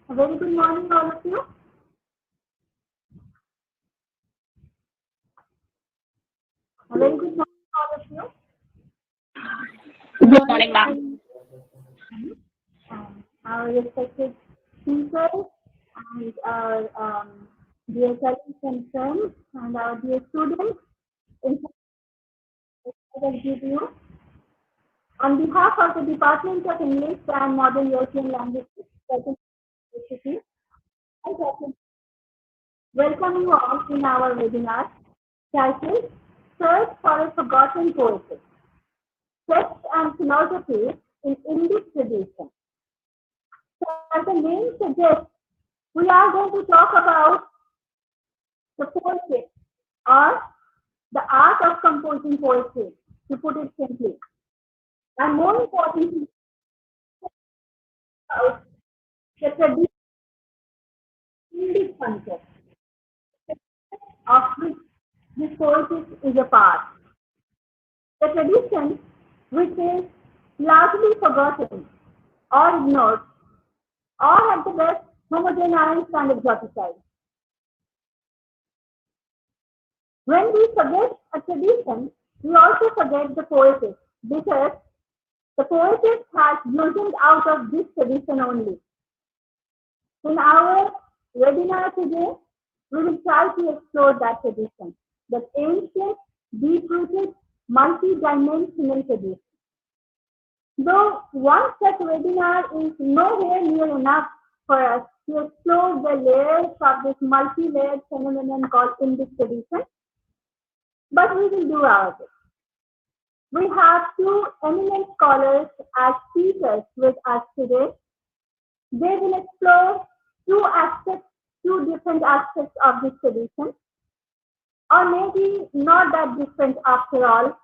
A very good morning, all of you. A very good morning, all of you. Good morning, ma'am. Our respected speakers and our dear colleagues and friends and our dear students, in give you on behalf of the Department of English and Modern European Languages, University, I welcome you all in our webinar titled Search for a Forgotten Poetry, Text and Philosophy in Indic Tradition. So, as the name suggests, we are going to talk about the poetry or the art of composing poetry, to put it simply. And more importantly, about the tradition Indic concept of which this poetry is a part. The tradition, which is largely forgotten or ignored, or at the best homogenized and exoticized. When we forget a tradition, we also forget the poetess, because the poetess has blossomed out of this tradition only. In our webinar today, we will try to explore that tradition, that ancient, deep-rooted, multi-dimensional tradition. Though one such webinar is nowhere near enough for us to explore the layers of this multi-layered phenomenon called Indic tradition, but we will do our best. We have two eminent scholars as speakers with us today. They will explore two different aspects of this tradition, or maybe not that different after all,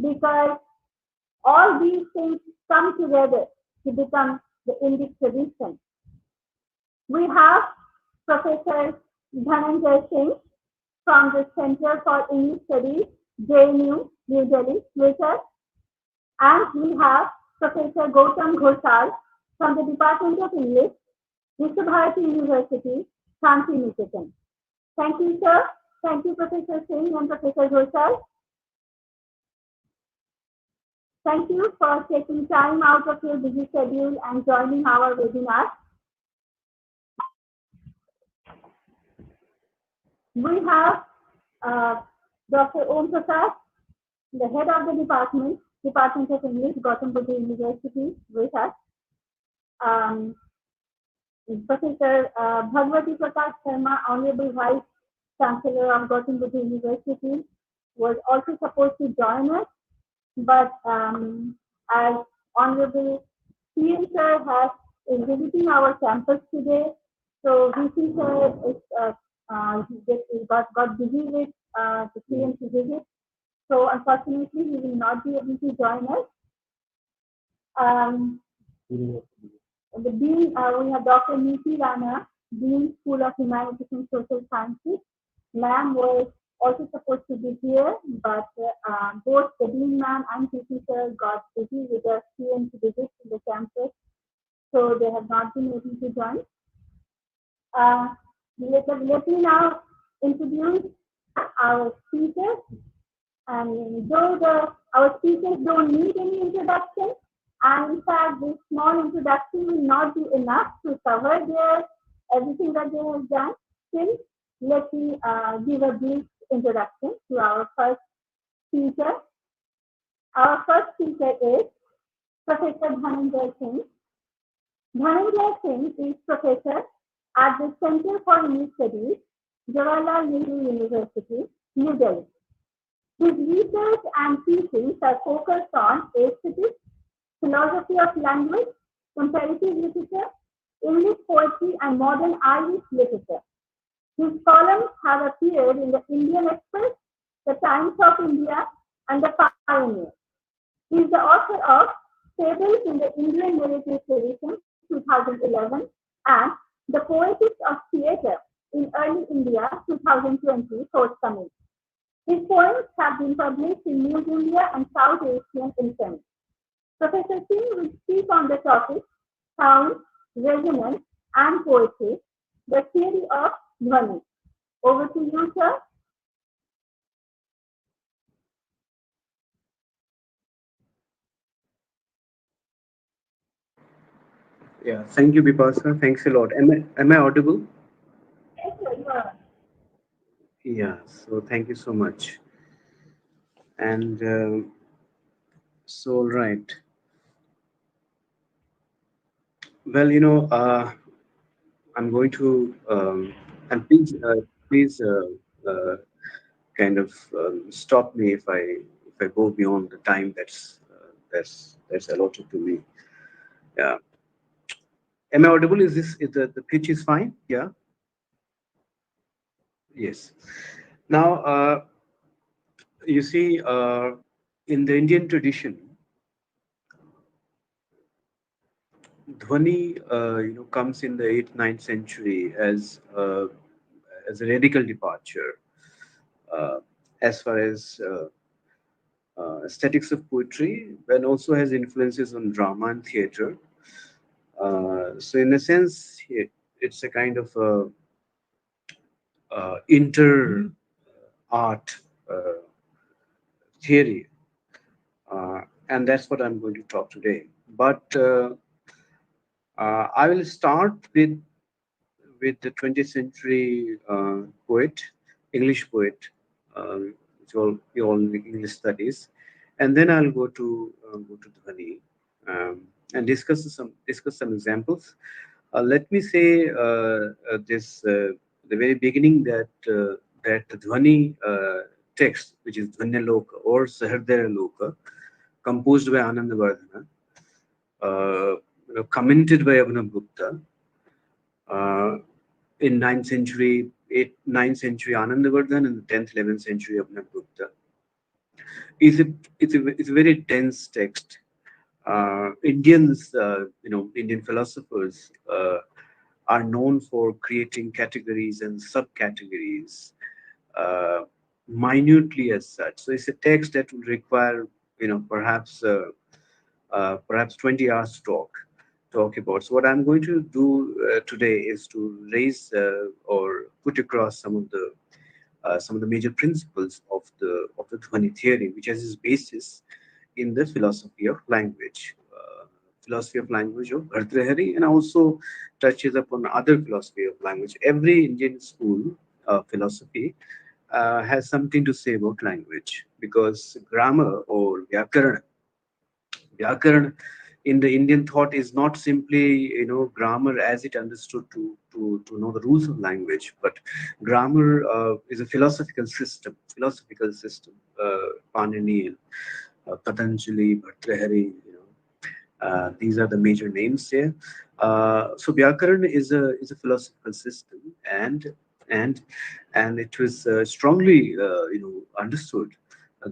because all these things come together to become the Indic tradition. We have Professor Dhananjay Singh from the Center for English Studies, JNU, New Delhi, with us. And we have Professor Gautam Ghosal from the Department of English, Visva-Bharati University, Shantiniketan. Thank you, sir. Thank you, Professor Singh and Professor Ghosal. Thank you for taking time out of your busy schedule and joining our webinar. We have Dr. Om Prakash, the head of the Department of English, Gautam University, with us. Professor Bhagwati Prakash Sharma, Honorable Vice-Chancellor of Gautam University, was also supposed to join us, but as Honorable Singh sir is visiting our campus today, so VC sir got busy with the CMC visit. So unfortunately, he will not be able to join us. The Dean, we have Dr. Niti Rana, Dean, School of Humanities and Social Sciences. Ma'am was also supposed to be here, but both the Dean ma'am and PT sir got busy with the CMC visit to the campus, so they have not been able to join. Let me now introduce our speakers. And though our speakers don't need any introduction, and in fact, this small introduction will not be enough to cover everything that they have done. Still, let me give a brief introduction to our first speaker. Our first speaker is Professor Dhananjay Singh. Dhananjay Singh is professor at the Center for English Studies, Jawaharlal Nehru University, New Delhi. His research and teachings are focused on aesthetics, philosophy of language, comparative literature, English poetry, and modern Irish literature. His columns have appeared in the Indian Express, the Times of India, and the Pioneer. He is the author of Fables in the Indian Narrative Tradition, 2011, and The Poetics of Theatre in Early India, 2020, forthcoming. His poems have been published in New India and South Asian Imprint. Professor Singh will speak on the topic sound, resonance, and Poetics, the theory of Dhwani. Over to you, sir. Yeah, thank you, Bipasa. Thanks a lot. Am I audible? Yes, sir, you are. Yeah, so thank you so much. And so, right. Well, I'm going to, and please, kind of stop me if I go beyond the time that's allotted to me. Yeah. Am I audible? Is the pitch is fine? Yeah. Yes. Now, you see, in the Indian tradition, Dhwani, comes in the 8th, 9th century as a radical departure uh, as far as aesthetics of poetry, and also has influences on drama and theater. So, in a sense, it's a kind of inter art uh, theory, and that's what I'm going to talk today. But I will start with the 20th century poet, English poet, which all English studies, and then I'll go to Dhani and discuss some examples. Let me say this the very beginning that the Dhwani text, which is Dhvanyaloka or Sahardaya composed by Anandavardhana, commented by Abhinavgupta, uh, in 9th century, 9th century Anandavardhan and the 10th, 11th century Abhinavgupta. It's a very dense text. Indians, Indian philosophers are known for creating categories and subcategories uh, minutely as such. So it's a text that would require, perhaps 20 hours to talk about. So what I'm going to do today is to raise or put across some of the major principles of the Dhwani theory, which has its basis in the philosophy of language. Philosophy of language of Bhartrihari, and also touches upon other philosophy of language. Every Indian school philosophy has something to say about language, because grammar or Vyakaran in the Indian thought is not simply grammar as it understood to know the rules of language, but grammar is a philosophical system. Panini, Patanjali, Bhartrihari, these are the major names here. So Vyakaran is a philosophical system, and and it was strongly understood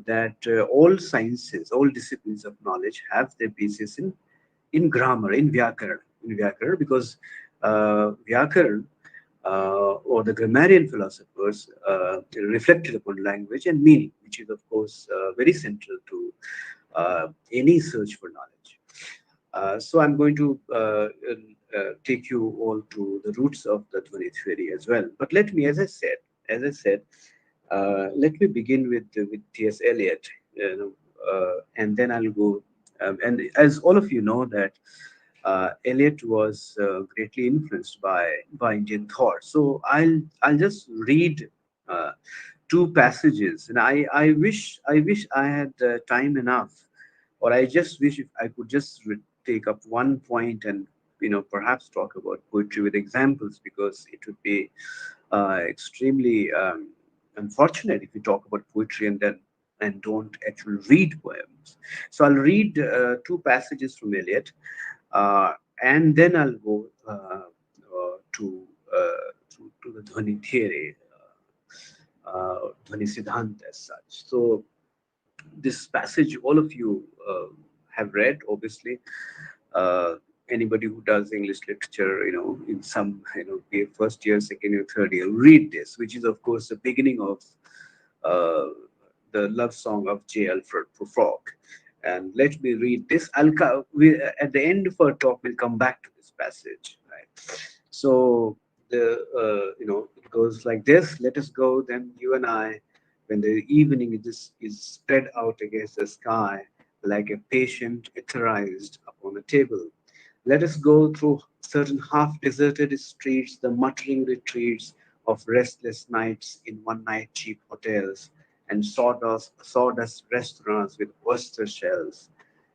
that all sciences, all disciplines of knowledge have their basis in grammar, in Vyakaran, because Vyakaran or the grammarian philosophers reflected upon language and meaning, which is of course very central to any search for knowledge. So I'm going to take you all to the roots of the Dhwani theory as well. But let me, as I said, let me begin with T.S. Eliot, and then I'll go. And as all of you know that Eliot was greatly influenced by Indian thought. So I'll just read uh, two passages, and I wish I had time enough, or I just wish if I could just take up one point and perhaps talk about poetry with examples, because it would be extremely unfortunate if we talk about poetry and don't actually read poems. So I'll read two passages from Eliot, uh, and then I'll go to the Dhwani theory, Dhwani Siddhant as such. So this passage, all of you have read, obviously. Uh, Anybody who does English literature, in some, first year, second year, third year, read this, which is of course the beginning of uh, the love song of J. Alfred Prufrock. And let me read this. At the end of our talk, we'll come back to this passage. Right. So it goes like this: let us go, then you and I, when the evening is spread out against the sky like a patient etherized upon a table. Let us go through certain half-deserted streets, the muttering retreats of restless nights in one-night cheap hotels and sawdust restaurants with oyster shells,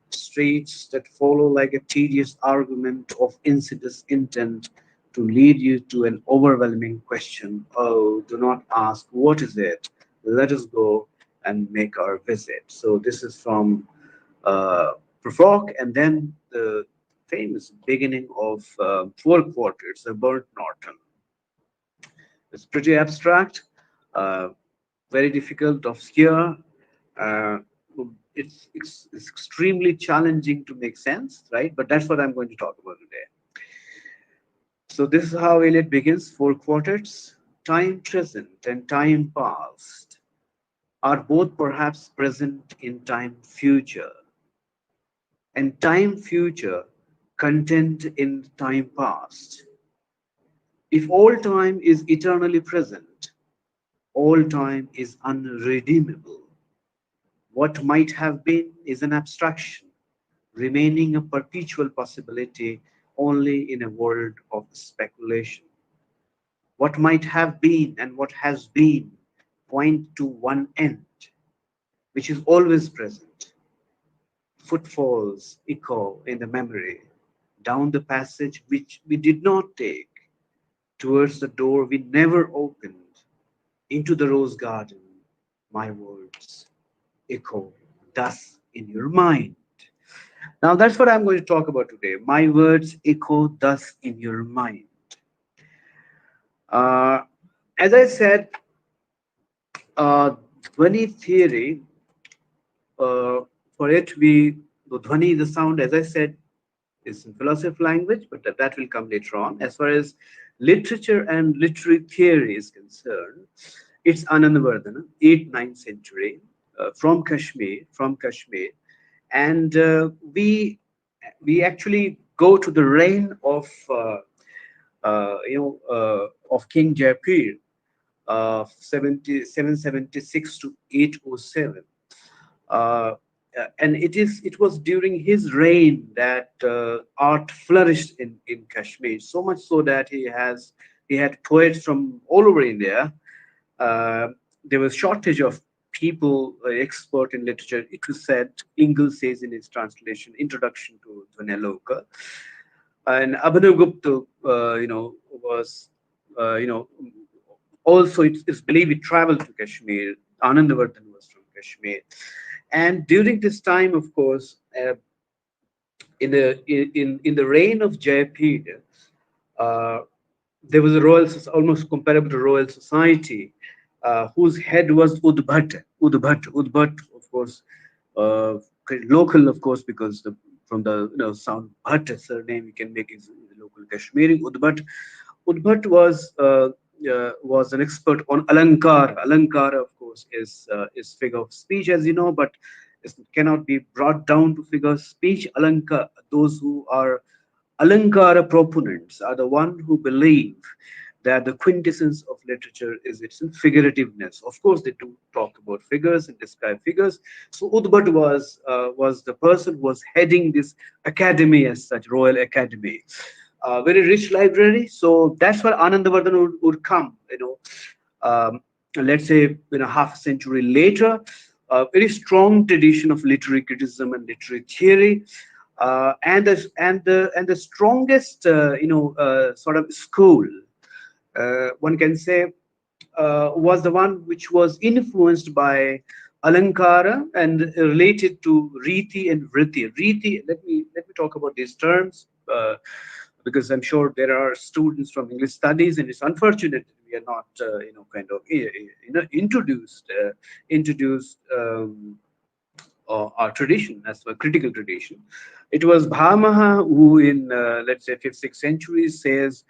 streets that follow like a tedious argument of insidious intent to lead you to an overwhelming question. Oh, do not ask, what is it? Let us go and make our visit. So this is from uh, Prof, and then the famous beginning of Four Quarters, the Burnt Norton. It's pretty abstract, uh, very difficult, obscure. Uh, it's extremely challenging to make sense, right? But that's what I'm going to talk about today. So this is how Eliot begins. Four quartets: time present and time past are both perhaps present in time future, and time future content in time past. If all time is eternally present, all time is unredeemable. What might have been is an abstraction, remaining a perpetual possibility only in a world of speculation. What might have been and what has been point to one end, which is always present. Footfalls echo in the memory, down the passage which we did not take, towards the door we never opened, into the rose garden. My words echo thus in your mind. Now that's what I'm going to talk about today. My words echo thus in your mind. Uh, as I said, Dhwani theory, uh, for it, the Dhwani, the sound, as I said, is in philosophy of language, but that will come later on. As far as literature and literary theory is concerned, it's Anandavardhana, 8th, 9th century, from Kashmir, and we actually go to the reign of of King Jaipur, 776 to 807. Uh, and it was during his reign that art flourished in Kashmir, so much so that he had poets from all over India. Uh, there was shortage of people expert in literature. It was said, Ingle says in his translation, Introduction to Dhanaloka, and Abhinavgupta, was, you know, also it's believed he traveled to Kashmir. Anandavardhan was from Kashmir, and during this time, of course, in the reign of Jaipur, uh, there was a almost comparable to royal society, whose head was Udbhat, of course, uh, local, of course, because from the sound Bhatt surname, you can make his local Kashmiri Udbhat. Udbhat was an expert on Alankara. Alankara, of course, is figure of speech, as you know, but it cannot be brought down to figure of speech. Alankara, those who are Alankara proponents are the one who believe that the quintessence of literature is its figurativeness. Of course, they do talk about figures and describe figures. So Udbhat was the person who was heading this academy as such, Royal Academy. Very rich library. So that's where Anandavardhan would come. Um, let's say half a century later, a very strong tradition of literary criticism and literary theory, and the strongest sort of school, one can say, was the one which was influenced by Alankara and related to Riti and Vritti. Riti, let me talk about these terms, because I'm sure there are students from English studies, and it's unfortunate that we are not, kind of, introduced. Our tradition, as a critical tradition. It was Bhamaha who, in let's say 5th, 6th century, says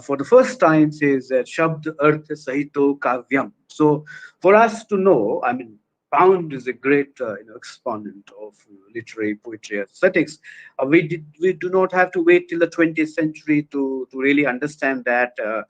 for the first time says that Shabd Arth Sahito Kavyam. So for us to know, I mean, Pound is a great exponent of literary poetry aesthetics. We do not have to wait till the 20th century to really understand that a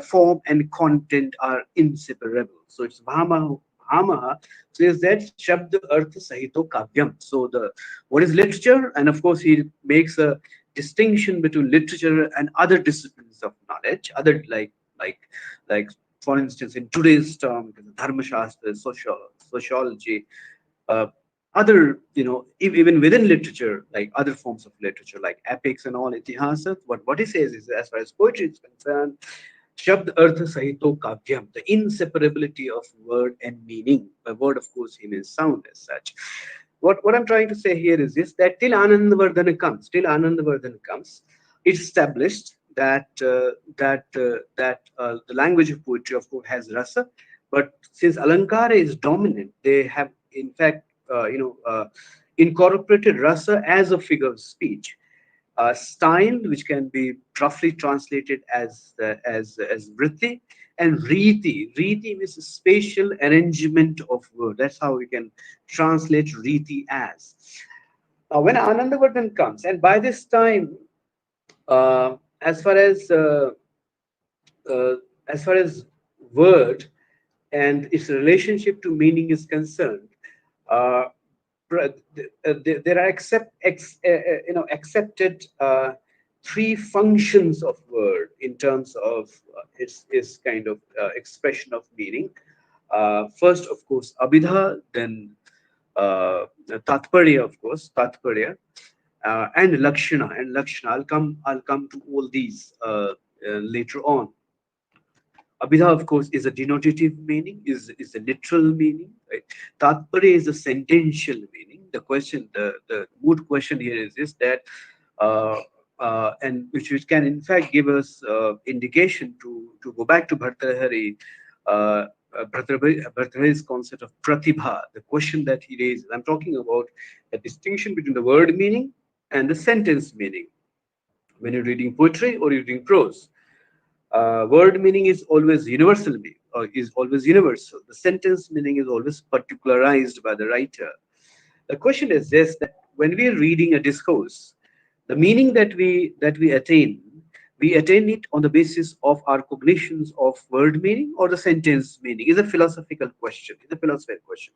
form and content are inseparable. So it's Bhama says that Shabd Arth Sahito Kavyam. So the what is literature, and of course he makes a distinction between literature and other disciplines of knowledge, other like like for instance, in today's term, dharma shastra, sociology, uh, other, even within literature, like other forms of literature, like epics and all, itihasa, what he says is, as far as poetry is concerned, Shabd Artha Sahito Kavyam, the inseparability of word and meaning. By word, of course, he means sound as such. What I'm trying to say here is this, that till Anandavardhana comes, it's established that the language of poetry, of course, has rasa, but since Alankara is dominant, they have in fact incorporated rasa as a figure of speech. Style, which can be roughly translated as vritti, and riti. Riti means a spatial arrangement of word. That's how we can translate riti as. When Anandavardhan comes, and by this time, uh, as far as uh, uh, as far as word and its relationship to meaning is concerned, uh, there are accepted three functions of word in terms of its kind of expression of meaning. First, of course, abhidha, then tatparya, of course, tatparya, and lakshana. I'll come to all these later on. Abhidha, of course, is a denotative meaning, is a literal meaning. Right? Tatpare is a sentential meaning. The mood question here is that, uh, and which can in fact give us indication to go back to Bhartrhari, Bhartrhari's concept of pratibha, the question that he raises. I'm talking about the distinction between the word meaning and the sentence meaning when you're reading poetry or you're reading prose. Word meaning is always universal, or is always universal. The sentence meaning is always particularized by the writer. The question is this: that when we are reading a discourse, the meaning that we attain it on the basis of our cognitions of word meaning or the sentence meaning. Is a philosophical question. Is a philosophical question.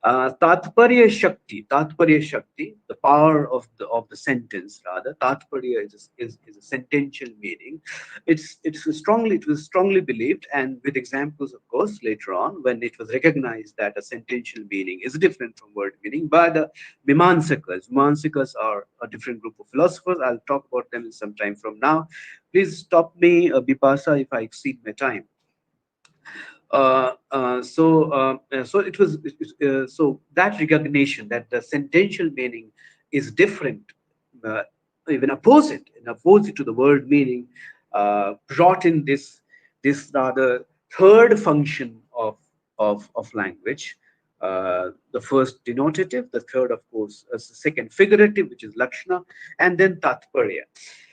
Tatparya Shakti, the power of the sentence, rather. Tatparya is a sentential meaning. It was strongly believed, and with examples, of course, later on, when it was recognized that a sentential meaning is different from word meaning by the Mimamsakas. Mimamsakas are a different group of philosophers. I'll talk about them in some time from now. Please stop me, Bipasa, if I exceed my time. So it was so that recognition that the sentential meaning is different, uh, even opposite to the word meaning, brought in this rather third function of language. The first denotative, the third, of course, the second figurative, which is lakshana, and then tatparya.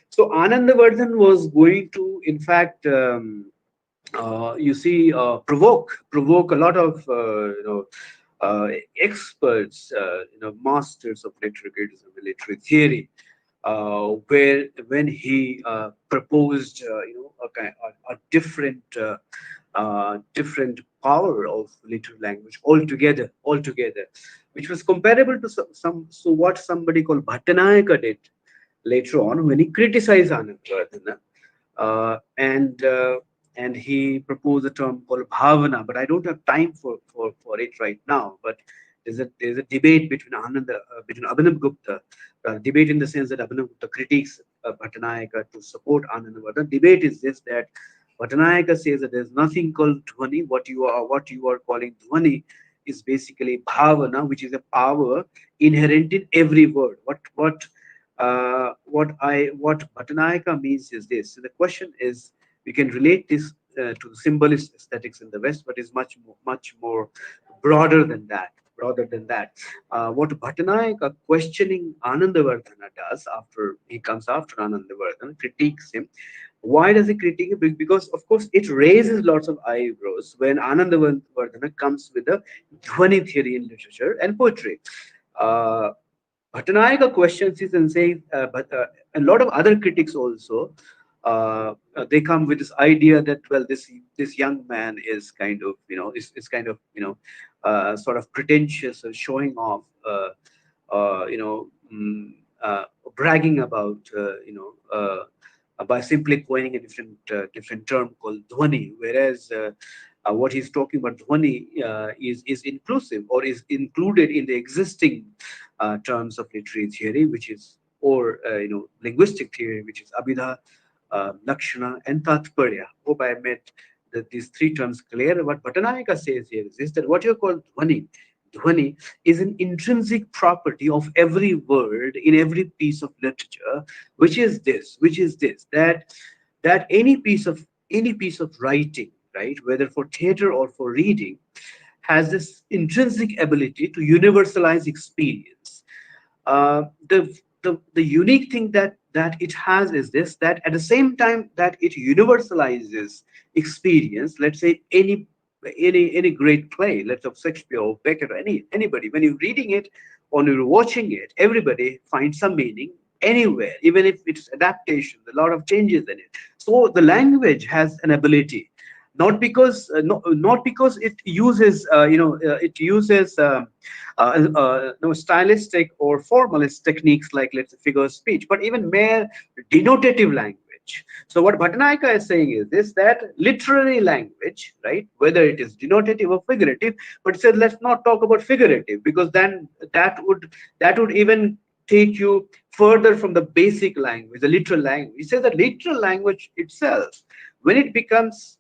So Anandavardhan was going to, in fact, provoke a lot of experts, masters of literary criticism and literary theory, where when he proposed a different power of literary language altogether, which was comparable to so what somebody called Bhattanayaka did later on when he criticized Anandavardhana, and he proposed a term called bhavana, but I don't have time for it right now. But there's a debate between Abhinav Gupta, debate in the sense that Abhinav Gupta critiques Bhattanayaka to support Anandavardhana. Debate is this, that Bhattanayaka says that there's nothing called dhvani. What you are calling dhvani is basically bhavana, which is a power inherent in every word. What Bhattanayaka means is this. So the question is, we can relate this to the symbolist aesthetics in the West, but is much more broader than that. Broader than that, what Bhattanayaka questioning Anandavardhana does after he comes after Anandavardhana, critiques him, Why does he critique it? Because of course it raises lots of eyebrows when Anandavardhana comes with the Dhwani theory in literature and poetry. Uh, Bhattanayaka questions this and says, but a lot of other critics also, they come with this idea that, well, this young man is kind of, is kind of, sort of pretentious or showing off, bragging about, by simply coining a different term called dhwani, whereas what he's talking about dhwani is inclusive or is included in the existing terms of literary theory, which is or linguistic theory, which is abhidha, lakshana, and tatparya. Hope I made these three terms clear. What Bhattanayaka says here is that what you call dhwani is an intrinsic property of every word in every piece of literature, which is this that any piece of writing, right, whether for theater or for reading, has this intrinsic ability to universalize experience. The unique thing that it has is this, that at the same time that it universalizes experience, let's say any great play, let's say Shakespeare or Beckett or anybody, when you're reading it or you're watching it, everybody finds some meaning anywhere, even if it's adaptation, a lot of changes in it. So the language has an ability, not because it uses no stylistic or formalist techniques like, let's say, figure of speech, but even mere denotative language. So what Bhattanayaka is saying is this, that literary language, right, whether it is denotative or figurative, but he said let's not talk about figurative, because then that would even take you further from the basic language, the literal language. He says that literal language itself, when it becomes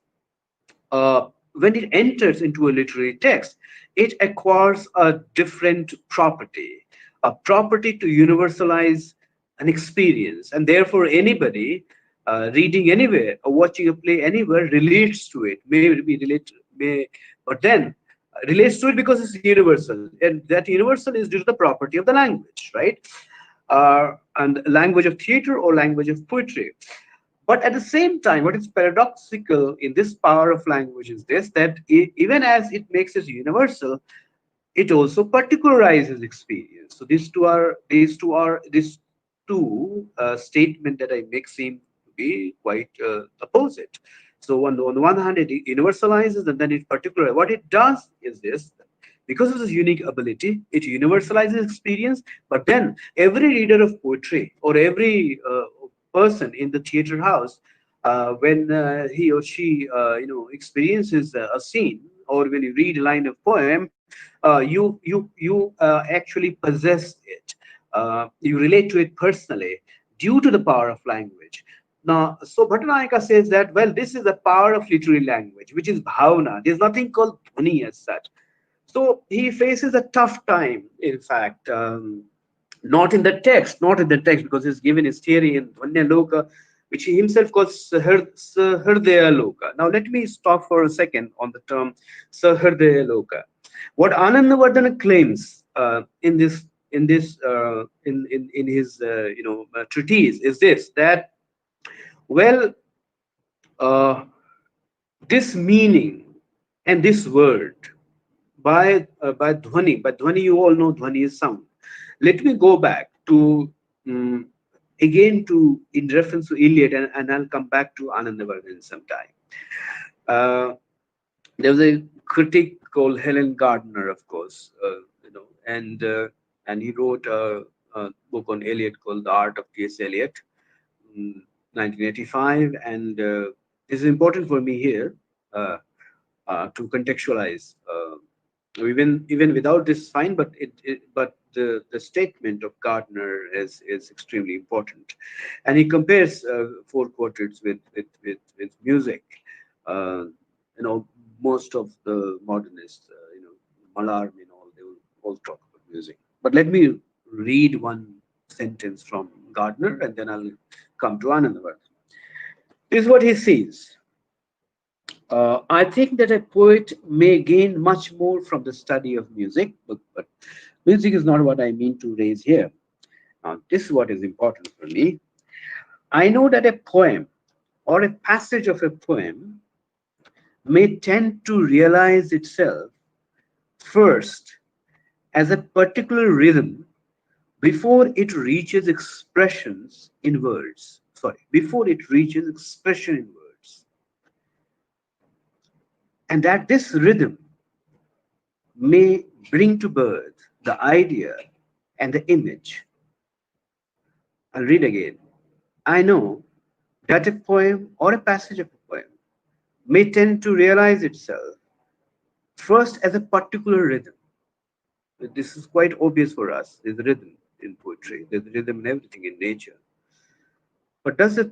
when it enters into a literary text, it acquires a different property, a property to universalize an experience, and therefore anybody reading anywhere or watching a play anywhere relates to it. But then relates to it because it's universal, and that universal is due to the property of the language, right? And language of theater or language of poetry. But at the same time, what is paradoxical in this power of language is this, that even as it makes it universal, it also particularizes experience. So these two statement that I make seem to be quite opposite. So on the one hand, it universalizes and then it particular. What it does is this: because of this unique ability, it universalizes experience. But then every reader of poetry or every person in the theater house, when he or she experiences a scene, or when you read a line of poem, you actually possess it. You relate to it personally due to the power of language. Now, so Bhattanayaka says that, well, this is the power of literary language, which is bhavana. There's nothing called dhwani as such. So he faces a tough time, in fact, not in the text, because he's given his theory in Dhvanya Loka, which he himself calls Sahrdaya Loka. Now, let me stop for a second on the term Sahrdaya Loka. What Anandavardhana claims in his treatise is this, that, well, uh, this meaning and this word by dhwani. By dhwani, you all know dhwani is sound. Let me go back to um, again to in reference to Iliad, and I'll come back to Anandavardhan sometime. Uh, there was a critic called Helen Gardner, of course, and he wrote a book on Eliot called The Art of T.S. Eliot, 1985, and this is important for me here uh, to contextualize. Even without this fine, but the statement of Gardner is extremely important, and he compares four quartets with music. Uh, Most of the modernists, Malarm and all, they will all talk about music. But let me read one sentence from Gardner, and then I'll come to Anandavardhana. This is what he says. I think that a poet may gain much more from the study of music, but music is not what I mean to raise here. Now, this is what is important for me. I know that a poem or a passage of a poem may tend to realize itself first as a particular rhythm before it reaches expressions in words. Sorry, before it reaches expression in words. And that this rhythm may bring to birth the idea and the image. I'll read again. I know that a poem or a passage of a poem may tend to realize itself first as a particular rhythm. This is quite obvious for us. There's rhythm in poetry, there's rhythm in everything in nature. But does that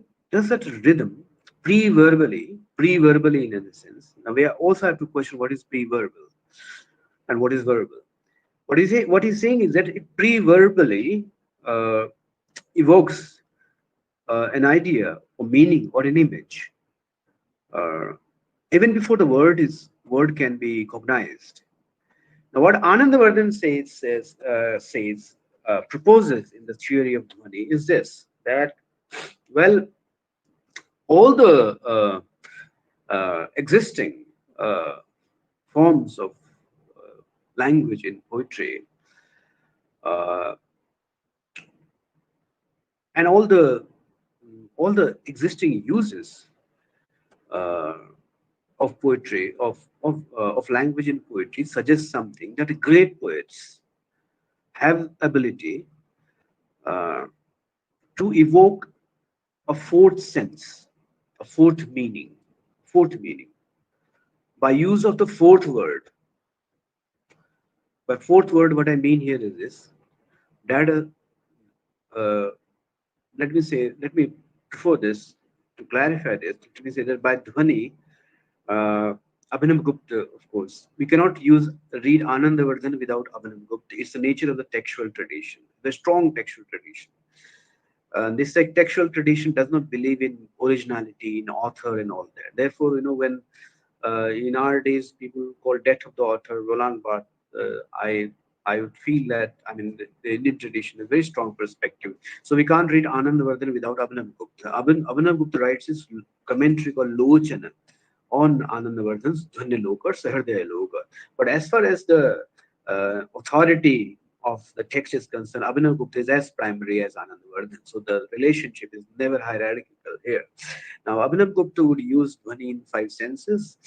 rhythm pre-verbally in a sense? Now we also have to question what is pre-verbal and what is verbal. What he's saying is that it pre-verbally uh, evokes an idea or meaning or an image uh, even before the word can be cognized. Now, what Anandavardhan proposes in the theory of Dhvani is this: that well, all the existing uh, forms of language in poetry uh, and all the existing uses uh, of poetry of language in poetry suggests something that great poets have ability uh, to evoke a fourth sense, a fourth meaning by use of the fourth word. By fourth word, what I mean here is this: that uh, let me before this to clarify this. Let me say that by Dhvani, uh, Abhinav Gupta, of course, we cannot read Anandavardhan without Abhinav Gupta. It's the nature of the textual tradition, the strong textual tradition. This like textual tradition does not believe in originality, in author, and all that. Therefore, when in our days people call death of the author Roland Barthes, I would feel that the Indian tradition is very strong perspective. So we can't read Anandavardhan without Abhinav Gupta. Abhinav Gupta writes his commentary called Lochana on Anandavardhan's Dhanyaloka or Sahardayaloka. But as far as the authority of the text is concerned, Abhinav Gupta is as primary as Anandavardhan. So the relationship is never hierarchical here. Now, Abhinav Gupta would use Dhvani in five senses.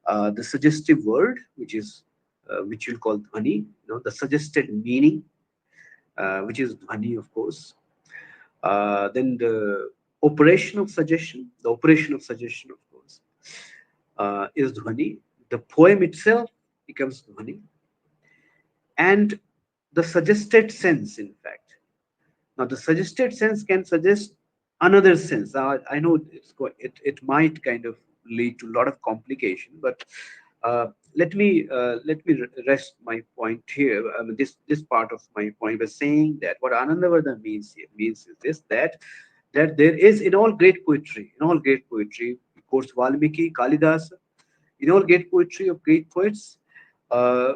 The suggestive word, which you'll call Dhvani, the suggested meaning, which is Dhvani, of course. Then the operation of suggestion, of course, is Dhvani. The poem itself becomes Dhvani. And the suggested sense, in fact. Now, the suggested sense can suggest another sense. Now, I know it might kind of lead to a lot of complication, but let me rest my point here. I mean, this part of my point by saying that what Anandavardhan means here means is this: that there is in all great poetry, of course, Valmiki, Kalidasa, in all great poetry of great poets, uh,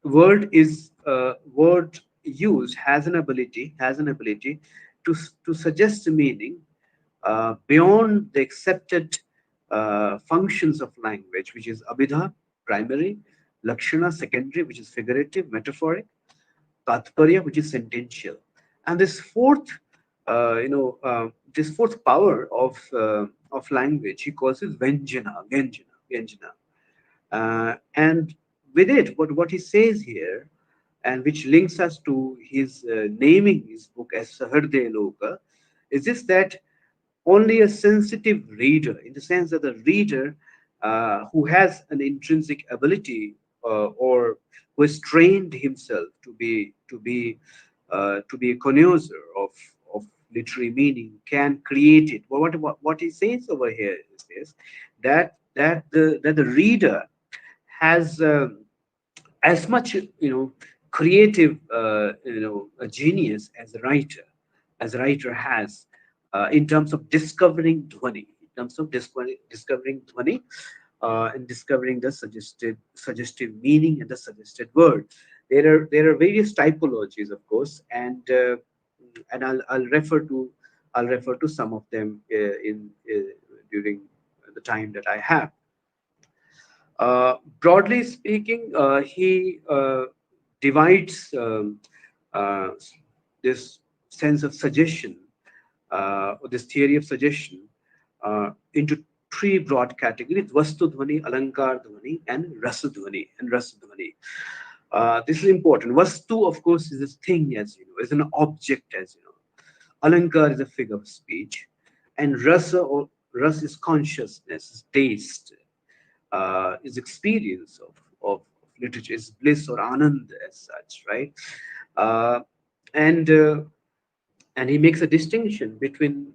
word use has an ability to suggest a meaning beyond the accepted functions of language, which is abhidha, primary, lakshana, secondary, which is figurative, metaphoric, tatparya, which is sentential, and this fourth power of language he calls it vyanjana. And with it, what he says here, and which links us to his naming his book as Saharde Loka, is this: that only a sensitive reader, in the sense that the reader who has an intrinsic ability or who has trained himself to be a connoisseur of literary meaning, can create it. Well, what he says over here is this: that the reader has as much creative a genius as a writer has in terms of discovering dhvani, in terms of discovering dhvani and discovering the suggestive meaning and the suggested word. There are various typologies, of course, and I'll refer to some of them in during the time that I have. Broadly speaking, he divides uh, this sense of suggestion, or this theory of suggestion, into three broad categories: Vastu Dhvani, Alankar Dhvani, and Rasadhvani. This is important. Vastu, of course, is a thing, as you know, is an object, as you know. Alankar is a figure of speech, and ras is consciousness, is taste, is experience of literature, is bliss or anand as such, right? Uh, and and he makes a distinction between,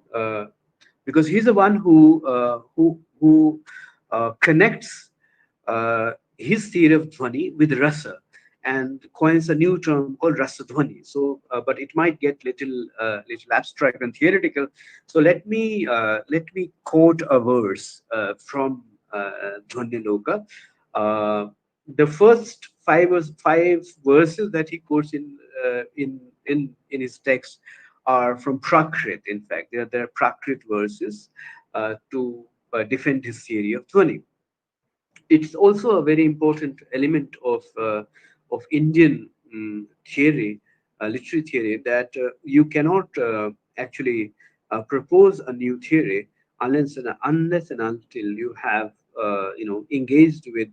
because he's the one who connects his theory of dhvani with rasa and coins a new term called rasa dhvani. So, but it might get little abstract and theoretical. So let me quote a verse from Dhvanya Loka. Uh, the first five verses that he quotes in his text are from Prakrit. In fact, there are Prakrit verses to defend his theory of Dhvani. It's also a very important element of Indian theory, literary theory, that you cannot actually propose a new theory unless and until you have engaged with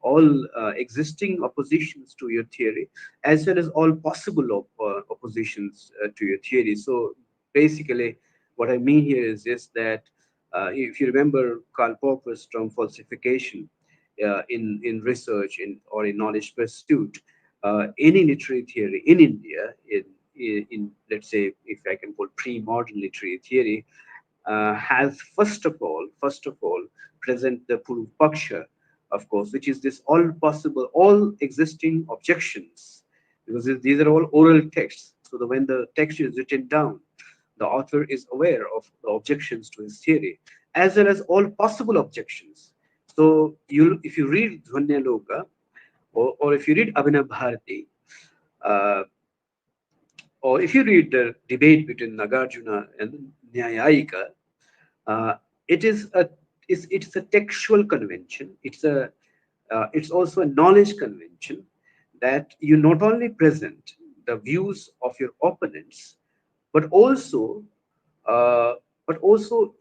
all existing oppositions to your theory, as well as all possible oppositions to your theory. So basically, what I mean here is just that, if you remember Karl Popper's term falsification, in research or in knowledge pursuit, any literary theory in India, in let's say, if I can call pre-modern literary theory, has first of all present the Puru Paksha, of course, which is this all existing objections, because these are all oral texts. So that when the text is written down, the author is aware of the objections to his theory, as well as all possible objections. So if you read Dhvanya Loka, or if you read Abhinav Bharati, uh, or if you read the debate between Nagarjuna and Nyayika, uh, it is a it's a textual convention. It's also a knowledge convention, that you not only present the views of your opponents, but also uh,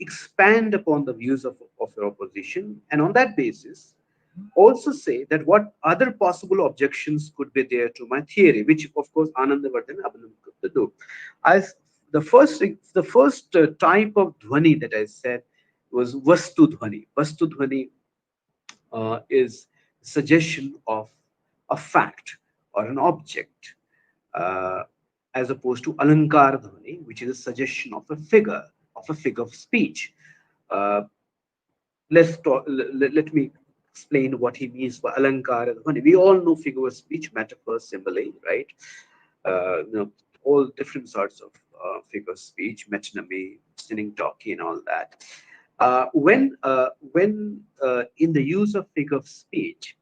expand upon the views of your opposition, and on that basis also say that what other possible objections could be there to my theory, which of course Anandavardhan Abhinam do. As the first type of dhvani that I said was Vastu Dhvani. Vastu Dhvani is suggestion of a fact or an object, uh, as opposed to Alankar Dhvani, which is a suggestion of a figure of speech. Uh, let me explain what he means by Alankara Dhvani. We all know figure of speech, metaphor, simile, right? All different sorts of figure of speech, metonymy, synecdoche, and all that. When in the use of figure of speech,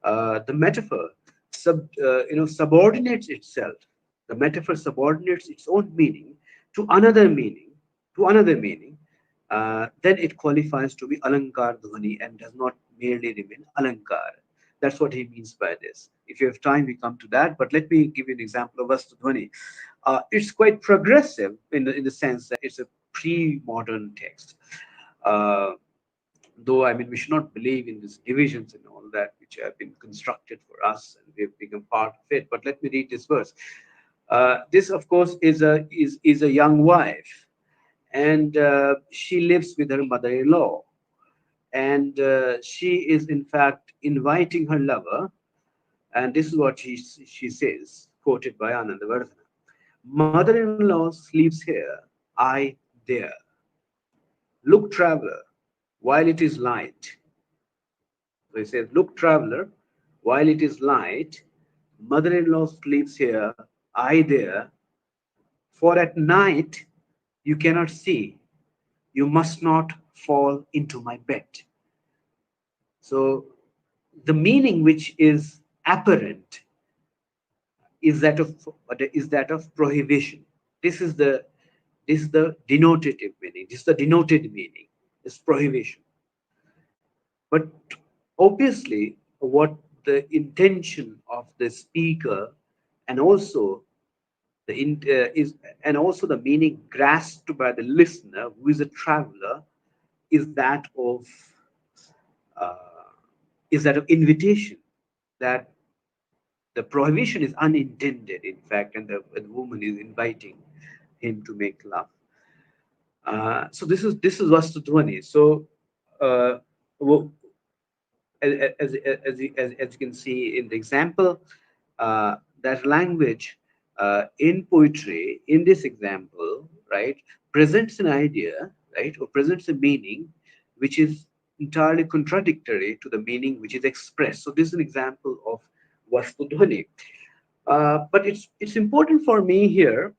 the metaphor subordinates itself. The metaphor subordinates its own meaning to another meaning, then it qualifies to be Alankar Dhvani and does not merely remain Alankar. That's what he means by this. If you have time, we come to that. But let me give you an example of Vastu Dhvani. It's quite progressive in the sense that it's a pre-modern text. Uh, though, I mean, we should not believe in these divisions and all that, which have been constructed for us and we have become part of it. But let me read this verse. This, of course, is a young wife, and she lives with her mother-in-law, and she is in fact inviting her lover, and this is what she says, quoted by Anandavardhana: "Mother-in-law sleeps here, I there. Look, traveler, while it is light." So he says, "Look, traveler, while it is light, mother-in-law sleeps here, I there. For at night you cannot see, you must not fall into my bed." So the meaning which is apparent is that of prohibition. This is the denotative meaning. This is the denoted meaning. is prohibition. But obviously, what the intention of the speaker and also is and also the meaning grasped by the listener, who is a traveler, is that of uh, invitation, that the prohibition is unintended, in fact, and the woman is inviting him to make love. So this is Vastudhwani. So uh, wo- as you can see in the example, that language in poetry, in this example, right, presents an idea, right, or presents a meaning which is entirely contradictory to the meaning which is expressed. So this is an example of Vastudhwani. But it's important for me here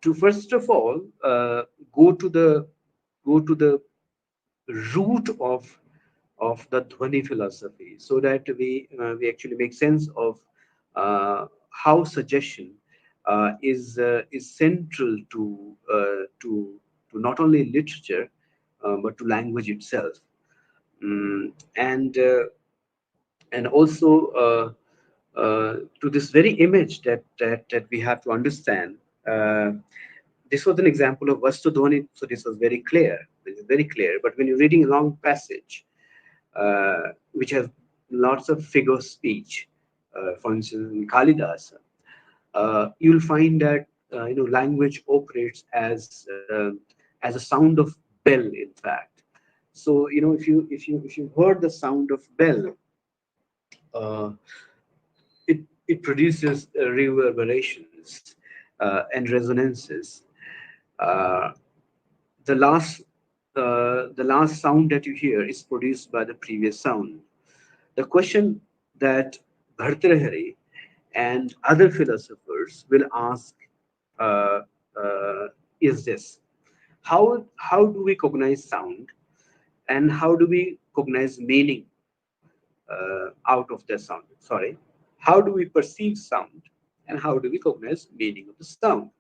to first of all go to the root of the Dhwani philosophy, so that we actually make sense of how suggestion is central to not only literature but to language itself. Mm, and also to this very image that we have to understand. Uh, this was an example of Vastudhwani, so this was very clear. This is very clear. But when you're reading a long passage, which has lots of figure speech, for instance, in Kalidasa, you'll find that language operates as a sound of bell. In fact, so if you heard the sound of bell, uh, it produces reverberations and resonances. Uh, the last sound that you hear is produced by the previous sound. The question that Bhartrahari and other philosophers will ask uh, uh, is this: how do we cognize sound, and how do we cognize meaning out of the sound? Sorry, how do we perceive sound, and how do we cognize meaning of the sound?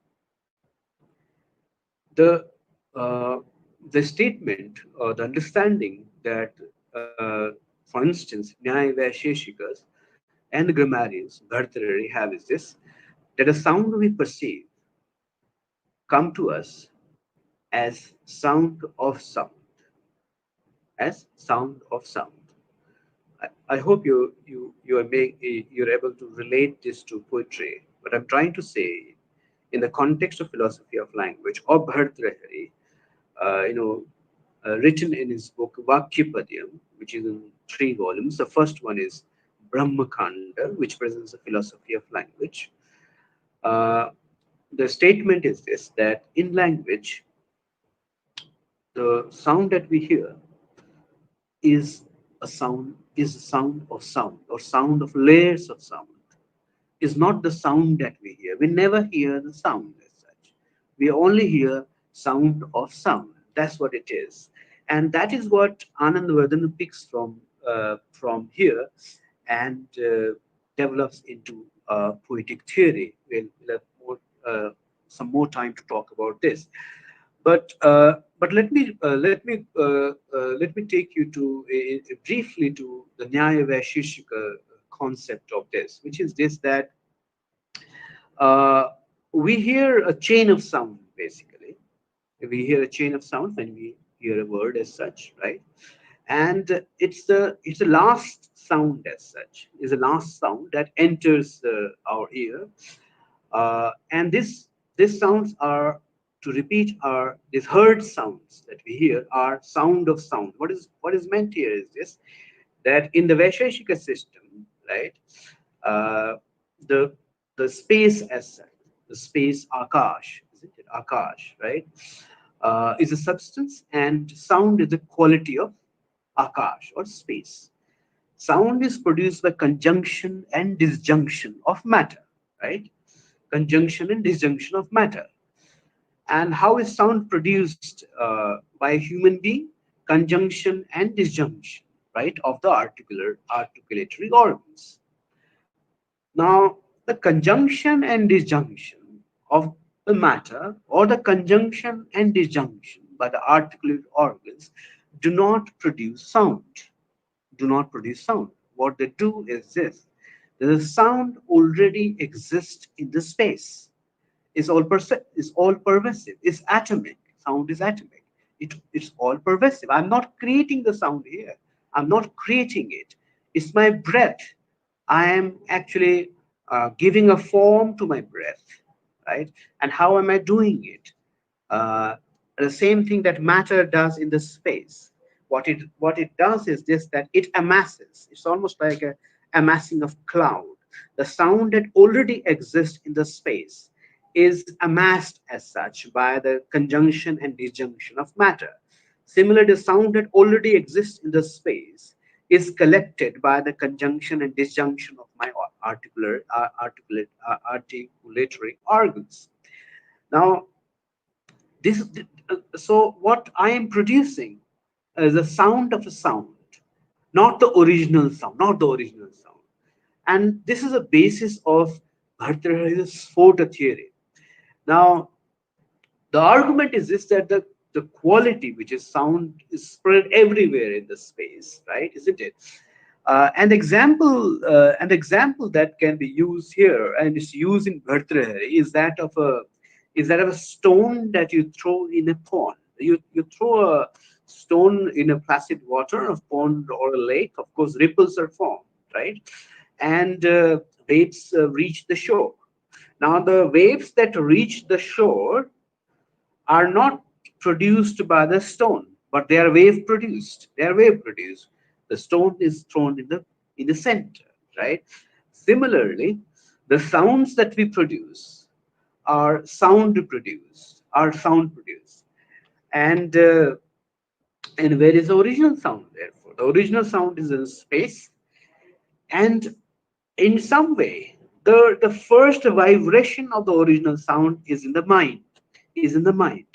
The uh, the statement or the understanding that, for instance, Nyaya Vaisheshikas and grammarians, Bhartrari, have is this: that a sound we perceive come to us as sound of sound, as sound of sound. I hope you're able to relate this to poetry. But I'm trying to say, in the context of philosophy of language or Bhartrahari, written in his book Vakyapadyam, which is in 3 volumes. The first one is Brahmakanda, which presents a philosophy of language. Uh, the statement is this: that in language, the sound that we hear is a sound of sound, or sound of layers of sound. Is not the sound that we hear. We never hear the sound as such. We only hear sound of sound. That's what it is, and that is what Anandavardhana picks from here, and develops into poetic theory. We'll have some more time to talk about this. But let me take you to briefly to the Nyaya Vaisheshika concept of this, which is this: that uh, we hear a chain of sound. Basically, we hear a chain of sound when we hear a word as such, right? And it's the last sound as such, is the last sound that enters our ear. And these sounds are, to repeat, are these heard sounds that we hear are sound of sound. What is meant here is this: that in the Vaisheshika system, right, uh, the the space as such, the space Akash, isn't it? Akash, right, is a substance, and sound is the quality of Akash or space. Sound is produced by conjunction and disjunction of matter, right? Conjunction and disjunction of matter. And how is sound produced by a human being? Conjunction and disjunction, right, of the articulatory organs. Now, the conjunction and disjunction of the matter, or the conjunction and disjunction by the articulate organs, do not produce sound. Do not produce sound. What they do is this: the sound already exists in the space. Is all pervasive. Is atomic. Sound is atomic. It's all pervasive. I'm not creating the sound here. I'm not creating it. It's my breath. I am actually giving a form to my breath, right? And how am I doing it? uh, the same thing that matter does in the space. What it does is this, that it amasses. It's almost like a amassing of cloud. The sound that already exists in the space is amassed as such by the conjunction and disjunction of matter. Similarly, the sound that already exists in the space is collected by the conjunction and disjunction of my articulatory organs. Now, this so what I am producing is the sound of a sound, not the original sound, not the original sound. And this is a basis of Bhartrhari's Sphota theory. Now, the argument is this, that the quality, which is sound, is spread everywhere in the space, right? Isn't it? An example that can be used here and is used in Bhartrhari is that of a stone that you throw in a pond. You throw a stone in a placid water, a pond or a lake. Of course, ripples are formed, right? And waves reach the shore. Now, the waves that reach the shore are not produced by the stone, but they are wave produced. They are wave produced. The stone is thrown in the center, right? Similarly, the sounds that we produce are sound produced, and where is the original sound? Therefore, the original sound is in space, and in some way, the first vibration of the original sound is in the mind. Is in the mind.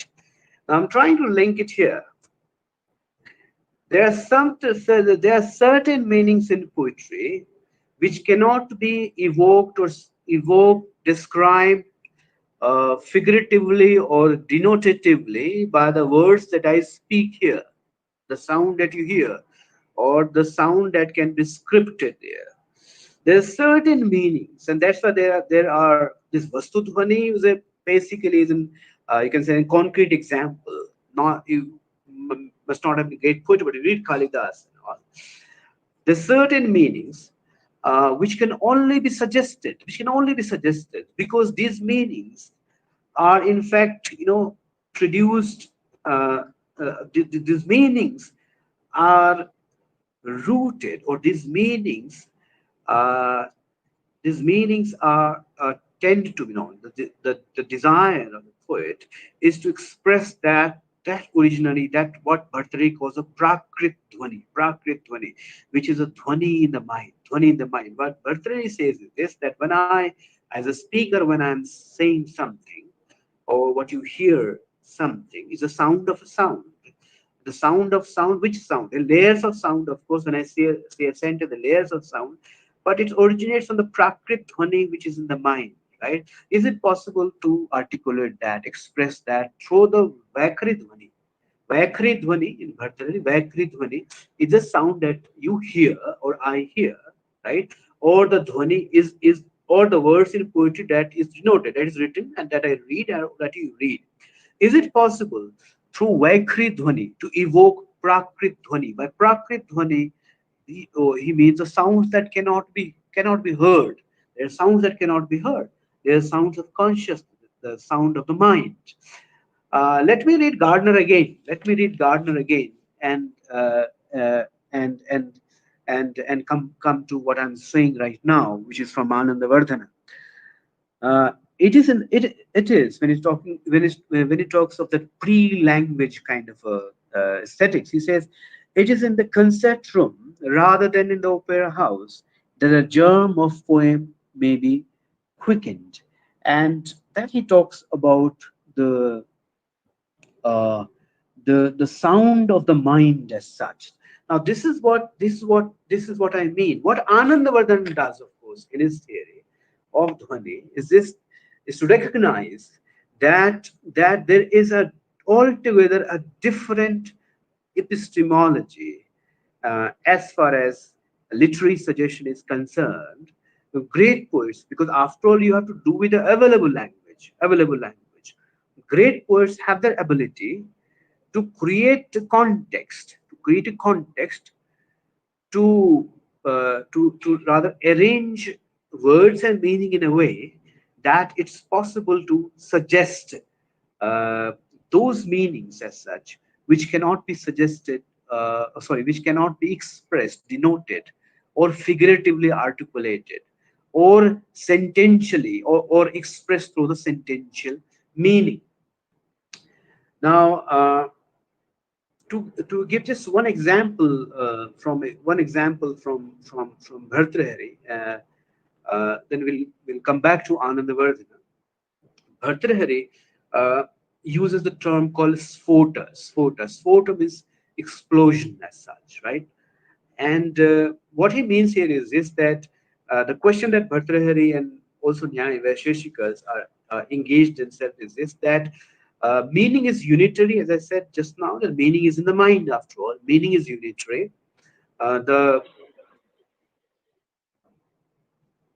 Now, I'm trying to link it here. There are some to say that there are certain meanings in poetry which cannot be described figuratively or denotatively by the words that I speak here, the sound that you hear, or the sound that can be scripted there. There are certain meanings, and that's why there are this Vastudhvani is a basically is an you can say a concrete example. Not you must not have been a great poet, but you read Kalidas and all. There's certain meanings which can only be suggested because these meanings are in fact, produced. These meanings are rooted, or uh, these meanings tend to be known. The desire of the poet is to express that originally, that what Bhartari calls a prakrit dhvani, which is a dhvani in the mind. What Bhartari says is this, that when I, as a speaker, when I'm saying something, or what you hear something, is a sound of a sound. The sound of sound, which sound? The layers of sound, of course, when I say a sentence, the layers of sound, but it originates from the prakrit dhvani, which is in the mind, right? Is it possible to articulate that, express that through the Vaikari dhvani? Vaikari dhvani in Bhartari, Vaikari dhvani is a sound that you hear or I hear, right? Or the dhvani is or the words in poetry that is denoted, that is written, and that I read, or that you read. Is it possible through Vaikri Dhwani to evoke Prakrit Dhwani? By Prakrit Dhwani, he means the sounds that cannot be heard. There are sounds that cannot be heard. There are sounds of consciousness, the sound of the mind. Let me read Gardner again. Let me read Gardner again, and uh, and and and come to what I'm saying right now, which is from Anandavardhana. It is when he's talking when he talks of that pre-language kind of aesthetics. He says it is in the concert room rather than in the opera house that a germ of poem may be quickened, and that he talks about the uh, the sound of the mind as such. Now, this is what I mean. What Anandavardhan does, of course, in his theory of Dhwani is to recognize that there is a altogether a different epistemology as far as literary suggestion is concerned. The great poets, because after all, you have to do with the available language. Available language. Great poets have their ability to create a context, to rather arrange words and meaning in a way that it's possible to suggest uh, those meanings as such which cannot be suggested sorry which cannot be expressed, denoted, or figuratively articulated, or sententially, or expressed through the sentential meaning. Now to give just one example from Bhartrihari, then we'll come back to Anandavardhana. Bhartrihari uses the term called sphota. Sphota means explosion as such, right? And what he means here is that the question that Bhartrihari and also Nyaya Vaisheshikas are engaged in self is this, that meaning is unitary, as I said just now, that meaning is in the mind after all. Meaning is unitary. The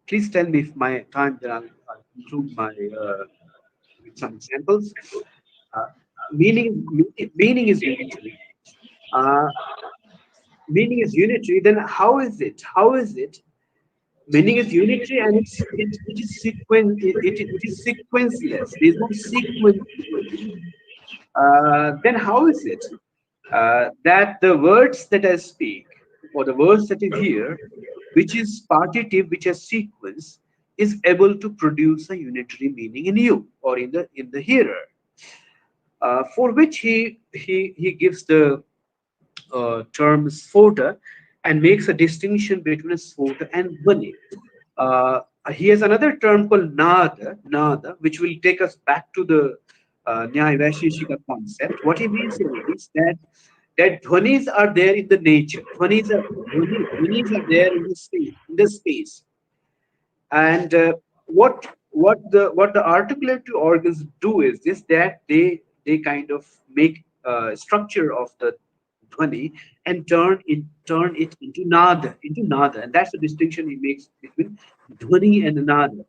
Please tell me if my time, then I'll conclude my with some examples. Uh, meaning is unitary. Uh, Meaning is unitary. Then how is it? How is it? Meaning is unitary, and it is it is sequenceless. There is no sequence to it. Then how is it that the words that I speak, or the words that is here, which is partitive, which has sequence, is able to produce a unitary meaning in you or in the hearer, for which he gives the term sphota and makes a distinction between a sphota and dhvani. Uh, he has another term called nada, which will take us back to the Nyaya Vaisheshika concept. What he means here is that dhvanis are there in the nature. Dhvanis are there in the space. And what the articulatory organs do is this, that they kind of make structure of the dhvani and turn it into nada, and that's the distinction he makes between dhvani and nada.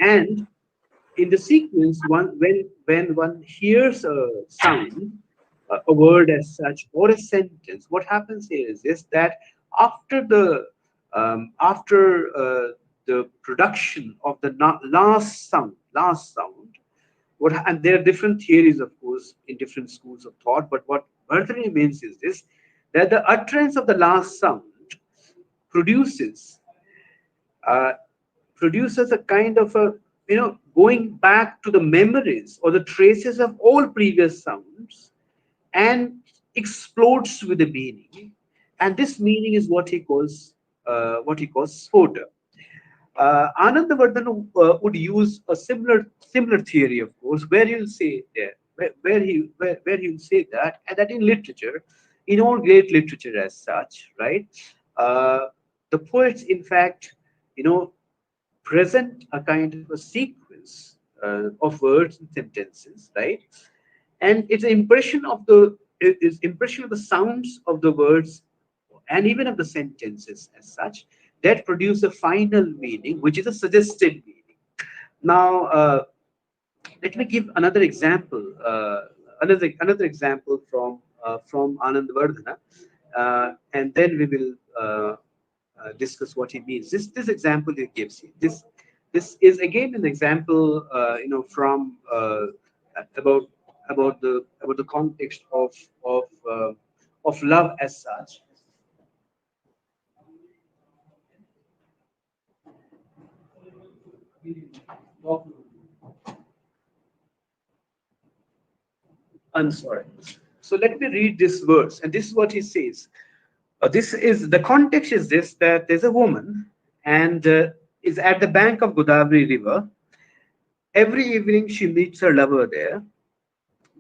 And in the sequence, when one hears a sound, a word as such, or a sentence, what happens here is this, that after the production of the last sound, and there are different theories, of course, in different schools of thought, but what Bhartrihari means is this, that the utterance of the last sound produces uh, produces a kind of a, going back to the memories or the traces of all previous sounds, and explodes with a meaning, and this meaning is what he calls sphota. Anandavardhana would use a similar theory, of course, where he'll say there, where he'll say that, and that in literature, in all great literature as such, right? Uh, the poets, in fact, you know, present a kind of a sequence of words and sentences, right? And it's an impression of is impression of the sounds of the words and even of the sentences as such that produce a final meaning, which is a suggested meaning. Now, let me give another example. Another example from Anandavardhana, and then we will discuss what he means. This example he gives you. This is again an example, from about about the context of uh, of love as such. I'm sorry. So let me read this verse, and this is what he says. This is the context is this, that there's a woman and is at the bank of Godavari River. Every evening she meets her lover there,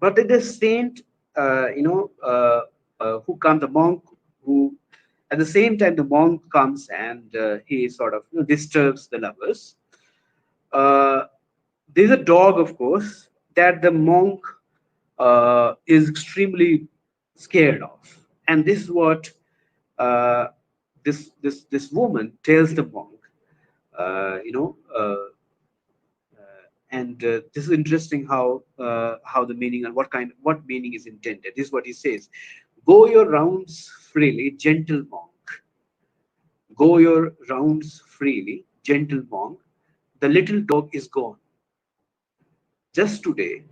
but there's a saint, who comes, the monk who, at the same time, the monk comes and he sort of disturbs the lovers. Uh, there's a dog, of course, that the monk is extremely scared of. And this is what uh, this woman tells the monk. Uh, you know, uh, and this is interesting how the meaning and what meaning is intended. This is what he says: "Go your rounds freely, gentle monk. Go your rounds freely, gentle monk. The little dog is gone. Just today,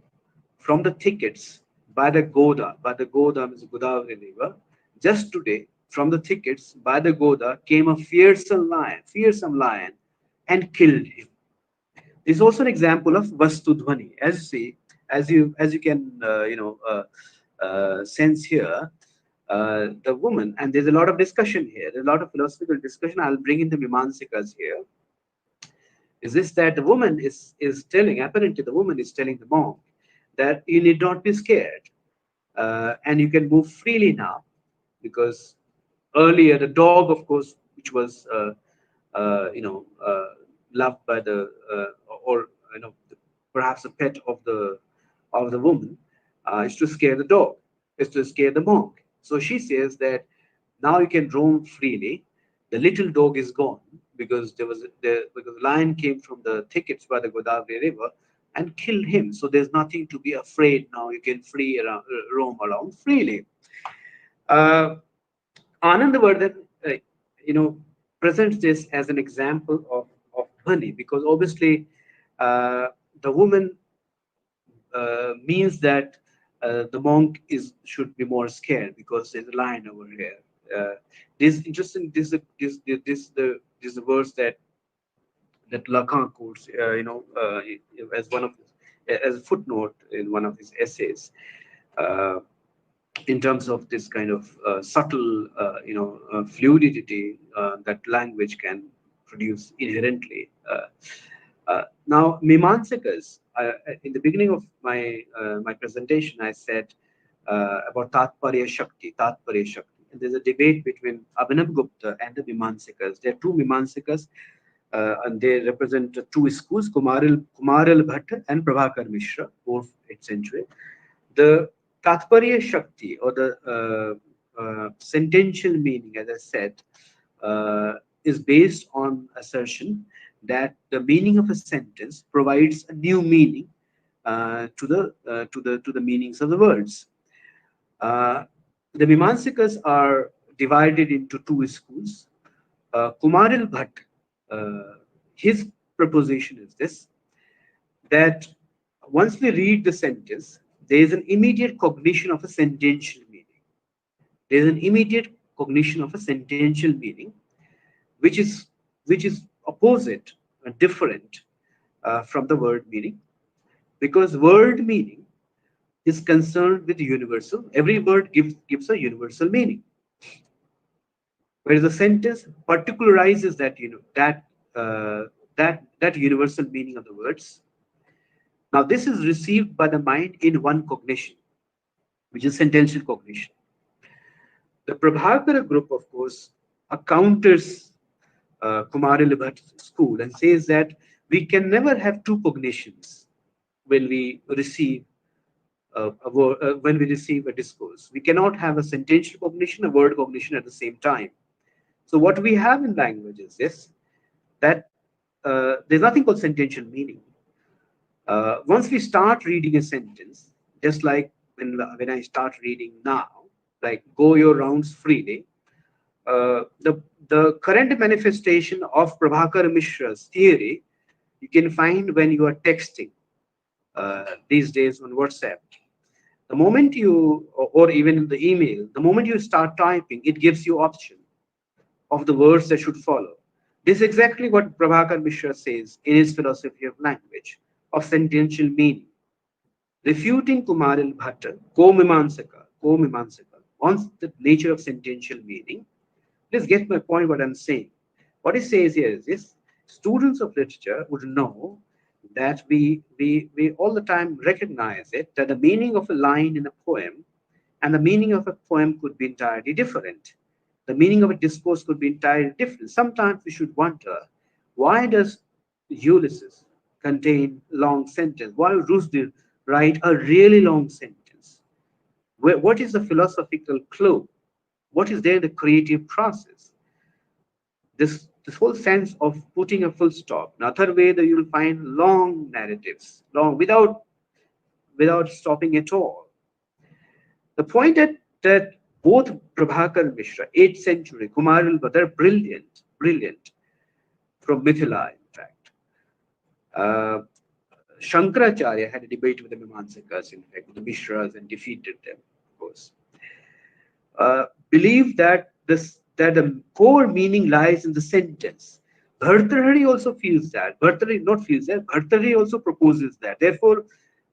from the thickets by the Goda, by the Goda means Godavari river, just today, from the thickets by the Goda came a fearsome lion, and killed him." This is also an example of Vastudhvani. As you see, as you can sense here, the woman, and there's a lot of discussion here. There's a lot of philosophical discussion. I'll bring in the Mimamsikas here. Is this that the woman is telling? Apparently, the woman is telling the monk that you need not be scared, and you can move freely now, because earlier the dog, of course, which was loved by the or perhaps a pet of the woman, is to scare the dog, is to scare the monk. So she says that now you can roam freely. The little dog is gone, because because the lion came from the thickets by the Godavari River and killed him. So there's nothing to be afraid now. You can roam around freely. Uh, Anandavardhan, you know, presents this as an example of Dhani, because obviously uh, the woman means that the monk is should be more scared because there's a lion over here. This interesting. This is the verse that Lacan quotes, as one of as a footnote in one of his essays. Uh, in terms of this kind of subtle, fluidity that language can produce inherently. Now, Mimamsakas, in the beginning of my presentation, I said about Tatparya Shakti. And there's a debate between Abhinav Gupta and the Mimamsakas. There are two Mimamsakas, and they represent two schools, Kumaril Bhatt and Prabhakar Mishra, both 8th century. The Tatparya Shakti, or the sentential meaning, as I said, is based on assertion that the meaning of a sentence provides a new meaning to the meanings of the words. Uh, the Mimamsikas are divided into two schools. Kumaril Bhatt, his proposition is this: that once we read the sentence, there is an immediate cognition of a sentential meaning. There is an immediate cognition of a sentential meaning, which is which is opposite and different from the word meaning, because word meaning is concerned with the universal. Every word gives a universal meaning, whereas the sentence particularizes that universal meaning of the words. Now, this is received by the mind in one cognition, which is sentential cognition. The Prabhakara group, of course, counters Kumari Libhat's school and says that we can never have two cognitions when we receive when we receive a discourse. We cannot have a sentential cognition, a word cognition at the same time. So what we have in language is this: that there's nothing called sentential meaning. Once we start reading a sentence, just like when I start reading now, like "go your rounds freely," the current manifestation of Prabhakar Mishra's theory you can find when you are texting these days on WhatsApp. The moment you, or even in the email, the moment you start typing, it gives you option of the words that should follow. This is exactly what Prabhakar Mishra says in his philosophy of language, of sentential meaning, refuting Kumaril Bhatta, co-Mimamsaka, on the nature of sentential meaning. Please get my point what I'm saying. What he says here is this: students of literature would know that we all the time recognize it, that the meaning of a line in a poem and the meaning of a poem could be entirely different. The meaning of a discourse could be entirely different. Sometimes we should wonder, why does Ulysses contain long sentence? Why would Rushdie write a really long sentence? What is the philosophical clue? What is there in the creative process? This whole sense of putting a full stop. Another way that you'll find long narratives, long without stopping at all. The point that both Prabhakar Mishra, 8th century, Kumar al-Badr, brilliant from Mithila, in fact. Uh, Shankaracharya had a debate with the Mimamsakas, in fact, with the Mishras, and defeated them, of course. Believe that the core meaning lies in the sentence. Bhartrhari also feels that. Bhartrhari not feels that. Bhartrhari also proposes that. Therefore,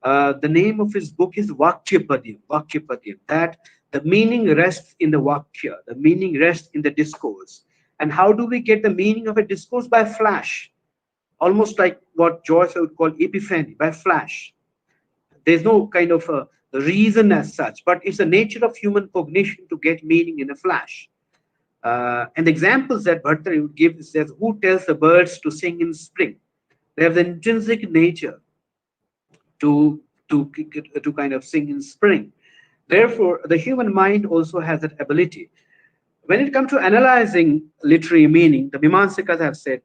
the name of his book is Vakyapadyam. Vakyapadyam. That the meaning rests in the Vakya. The meaning rests in the discourse. And how do we get the meaning of a discourse? By flash. Almost like what Joyce would call epiphany, by flash. There's no kind of a reason as such, but it's the nature of human cognition to get meaning in a flash. And the examples that Bhartrhari would give is that who tells the birds to sing in spring? They have the intrinsic nature to to kind of sing in spring. Therefore, the human mind also has that ability. When it comes to analyzing literary meaning, the Mimamsakas have said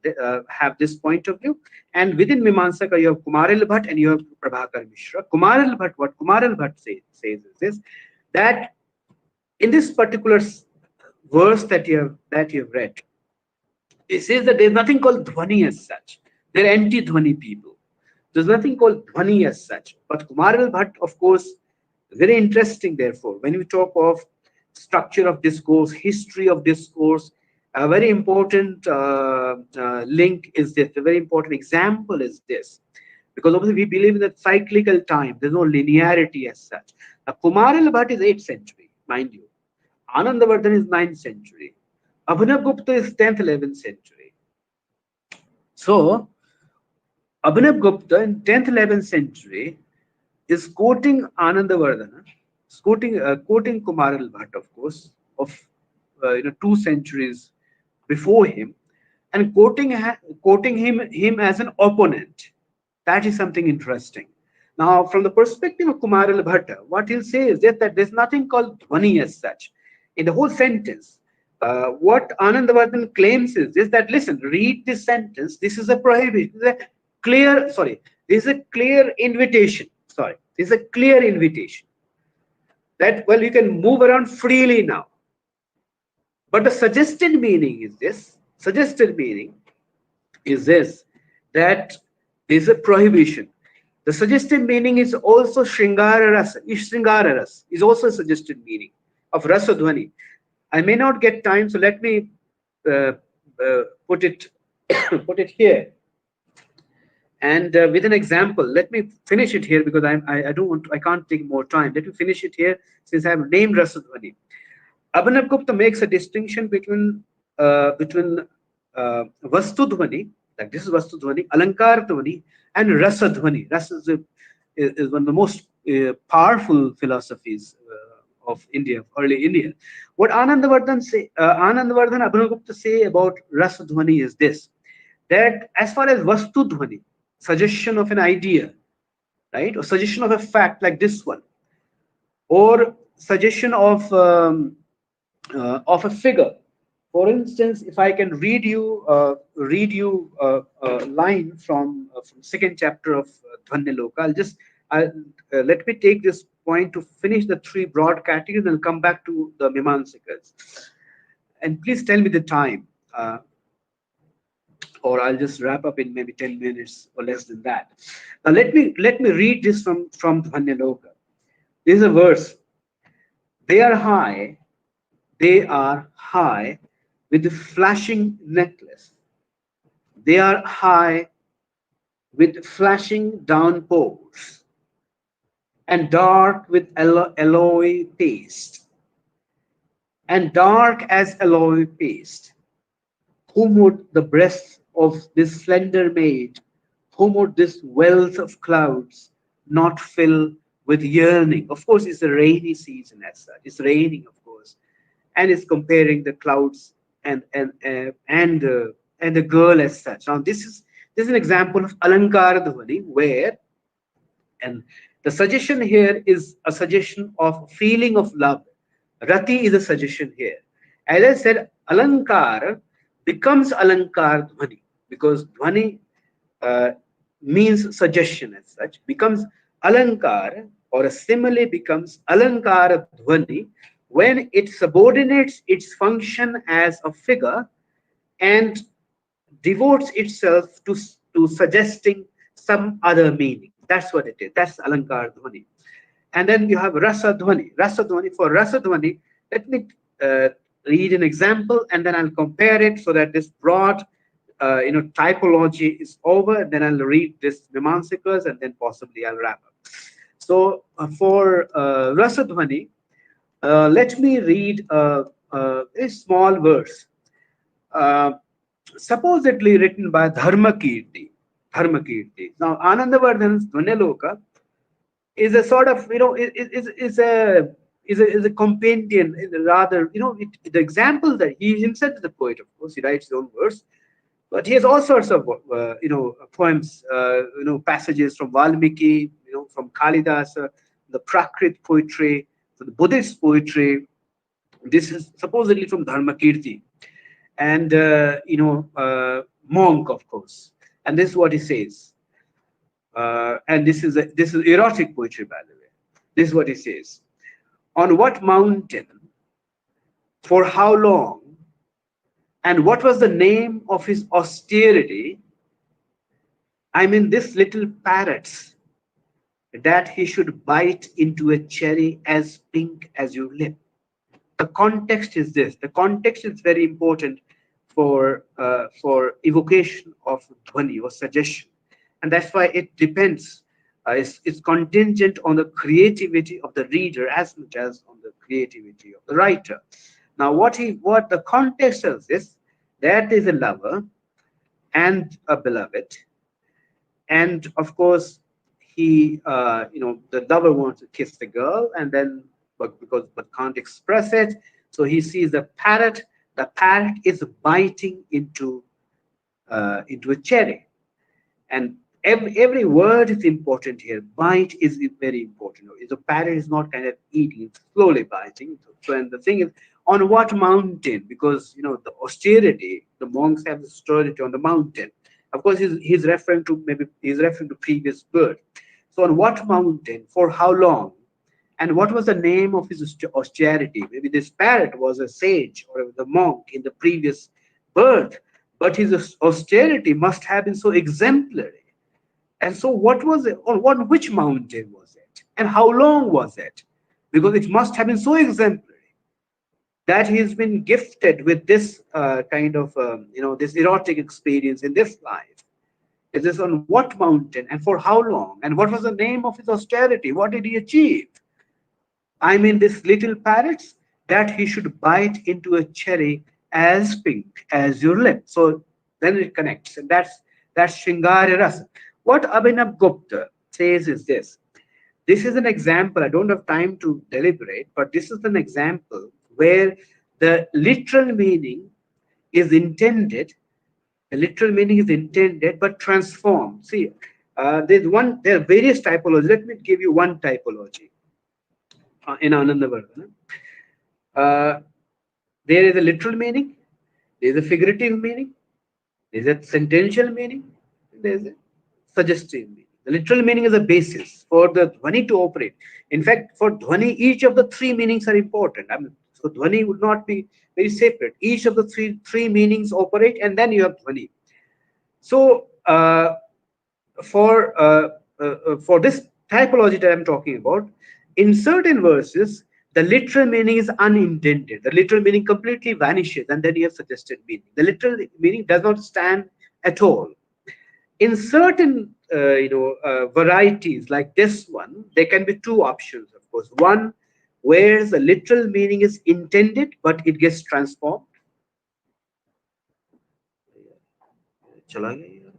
have this point of view, and within Mimamsaka you have Kumar al-Bhatt and you have Prabhakar Mishra. Kumar al-Bhatt, what Kumar al-Bhatt says is this, that in this particular verse that you have read, it says that there's nothing called dhvani as such. They're anti-dhvani people. There's nothing called dhvani as such. But Kumar al-Bhatt, of course, very interesting. Therefore, when we talk of structure of discourse, history of discourse, a very important link is this. A very important example is this, because obviously we believe in that cyclical time. There's no linearity as such. Now, Kumar al-Bhatt is 8th century, mind you. Anandavardhan is 9th century. Abhinavgupta is 10th, 11th century. So, Abhinavgupta in 10th, 11th century is quoting Anandavardhana, quoting Kumar al-Bhatt, of course, of 2 centuries before him, and quoting him as an opponent. That is something interesting. Now, from the perspective of Kumar al-Bhatta, what he'll say is that there's nothing called dhvani as such in the whole sentence. What Anandavardhan claims is that, listen, read this sentence. This is a prohibition. This is a clear invitation. Sorry, this is a clear invitation that, well, you can move around freely now. But the suggested meaning is this, that there is a prohibition. The suggested meaning is also Shringara Rasa. Shringara Rasa is also a suggested meaning of Rasa Dhvani. I may not get time, so let me put it put it here. And with an example, let me finish it here because I can't take more time. Let me finish it here since I have named Rasa Dhvani. Abhinavgupta makes a distinction between Vastu Dhvani, like this is Vastu Dhvani, Alankar Dhvani, and Rasa Dhvani. Rasa is one of the most powerful philosophies of India, of early India. What Anandavardhan Abhinavgupta say about Rasa Dhvani is this, that as far as Vastu Dhvani, suggestion of an idea, right, or suggestion of a fact like this one, or suggestion of a figure. For instance, if I can read you a line from 2nd chapter of Dhvanyaloka, let me take this point to finish the 3 broad categories and come back to the Mimamsakas. And please tell me the time, or I'll just wrap up in maybe 10 minutes or less than that. Now let me read this from Dhvanyaloka. This is a verse. They are high with the flashing necklace. They are high with flashing downpours, and dark with alloy paste, and dark as alloy paste. Whom would the breast of this slender maid, whom would this wealth of clouds not fill with yearning? Of course, it's a rainy season as such. It's raining, of course, and it's comparing the clouds and the girl as such. Now, this is an example of Alankara Dhvani, where, and The suggestion here is a suggestion of feeling of love. Rati is a suggestion here. As I said, Alankar becomes Alankar Dhwani because Dhwani uh, means suggestion as such, becomes Alankar or a simile becomes Alankar Dhwani when it subordinates its function as a figure and devotes itself to suggesting some other meaning. That's what it is. That's Alankar Dhwani. And then you have Rasa Dhwani. Rasa Dhwani. For Rasa Dhwani, let me uh, read an example and then I'll compare it so that this broad typology is over. Then I'll read this Mimamsikas and then possibly I'll wrap up. So for Rasa Dhwani, let me read a small verse. Uh, Supposedly written by Dharmakirti. Dharmakirti. Now, Anandavardhan's Dhanaloka is a sort of, is a companion, rather, the example that he himself is a poet, of course, he writes his own verse, but he has all sorts of, poems, passages from Valmiki, from Kalidasa, the Prakrit poetry, the Buddhist poetry. This is supposedly from Dharmakirti and monk, of course. And this is what he says. And this is erotic poetry, by the way. This is what he says: on what mountain, for how long, and what was the name of his austerity? I mean, this little parrots that he should bite into a cherry as pink as your lip. The context is this. The context is very important for evocation of dhwani or suggestion, and that's why it depends. It's contingent on the creativity of the reader as much as on the creativity of the writer. Now, what the context is this: that is a lover and a beloved, and of course he the lover wants to kiss the girl and then but can't express it, so he sees the parrot is biting into a cherry, and every word is important here. Bite is very important. The parrot is not kind of eating, it's slowly biting. So and the thing is, on what mountain? Because the austerity, the monks have the austerity on the mountain. Of course, he's referring to previous birth. So on what mountain? For how long? And what was the name of his austerity? Maybe this parrot was a sage or the monk in the previous birth, but his austerity must have been so exemplary. And so, what was it? On which mountain was it? And how long was it? Because it must have been so exemplary that he's been gifted with this kind of, this erotic experience in this life. Is this on what mountain and for how long? And what was the name of his austerity? What did he achieve? I mean, this little parrots that he should bite into a cherry as pink as your lip. So then it connects, and that's Shringara Rasa. What Abhinav Gupta says is this. This is an example. I don't have time to deliberate, but this is an example where the literal meaning is intended. The literal meaning is intended, but transformed. See, there are various typologies. Let me give you one typology in Anandavardhana. Uh, there is a literal meaning, there is a figurative meaning, there is a sentential meaning, there is a suggestive meaning. The literal meaning is a basis for the dhwani to operate. In fact, for dhwani, each of the three meanings are important. I mean, so dhwani would not be very separate. Each of the three meanings operate, and then you have dhwani. So for this typology that I'm talking about, in certain verses, the literal meaning is unintended. The literal meaning completely vanishes, and then you have suggested meaning. The literal meaning does not stand at all. In certain varieties like this one, there can be two options, of course. One where the literal meaning is intended, but it gets transformed. चला गया यार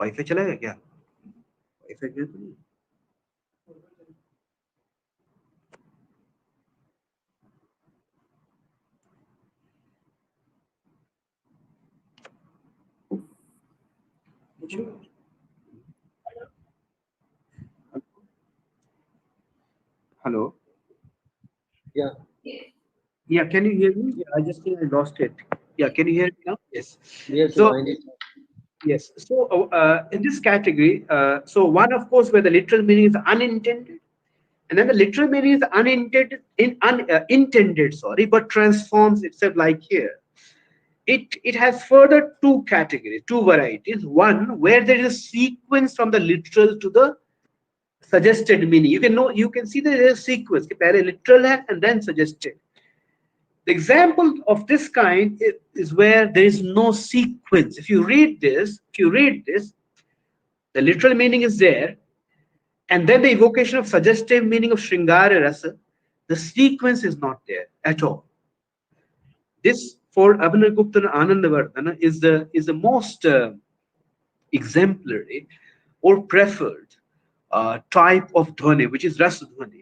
wifi चला गया क्या wifi गया तो नहीं Hello. Yeah, Yeah, can you hear me? Yeah, I just think I lost it. Yeah, can you hear me now? Yes. we have to So wind it. yes. So in this category, so one of course where the literal meaning is unintended, and then the literal meaning is intended, sorry, but transforms itself like here. It has further two categories, two varieties. One where there is a sequence from the literal to the suggested meaning. You can see there is a sequence. पहले literal है and then suggested. The example of this kind is where there is no sequence. If you read this, the literal meaning is there, and then the evocation of suggestive meaning of Shringara Rasa, the sequence is not there at all. This for Abhinavgupta and Anandavardhana is the most exemplary or preferred type of dhvani, which is rasadhvani.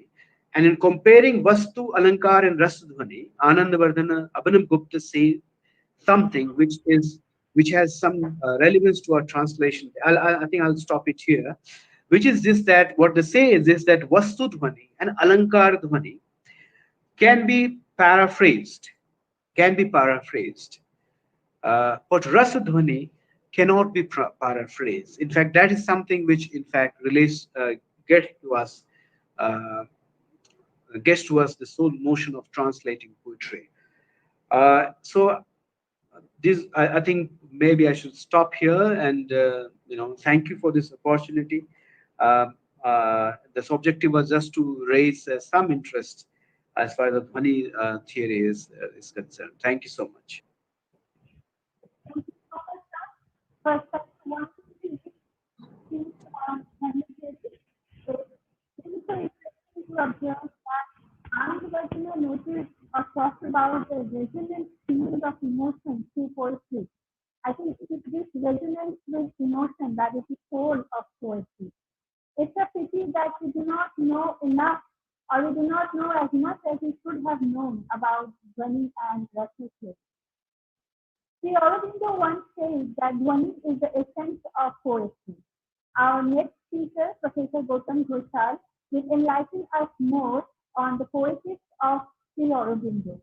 And in comparing Vastu, Alankar, and Rasadhvani, Anandavardhana, Abhinavgupta say something which has some relevance to our translation. I think I'll stop it here. Which is this, that what they say is this, that Vastu Dhvani and Alankar Dhvani can be paraphrased, can be paraphrased. But Rasadhvani cannot be paraphrased. In fact, that is something which, in fact, relates, get to us, uh, gets to us the sole notion of translating poetry. So this, I think maybe I should stop here, and thank you for this opportunity. The objective was just to raise some interest as far as the money theory is concerned. Thank you so much. Thank you so much, sir. First, I want to see things manipulated. So, it is so interesting to observe that Anandavardhana noticed or talked about the resonant field of emotion through poetry. I think it is this resonance with emotion that is the soul of poetry. It's a pity that we do not know enough, or we do not know as much as we should have known about Dhwani and restlessness. Sri Aurobindo once said that Dhwani is the essence of poetry. Our next speaker, Professor Gautam Ghosal, will enlighten us more on the poetics of Sri Aurobindo.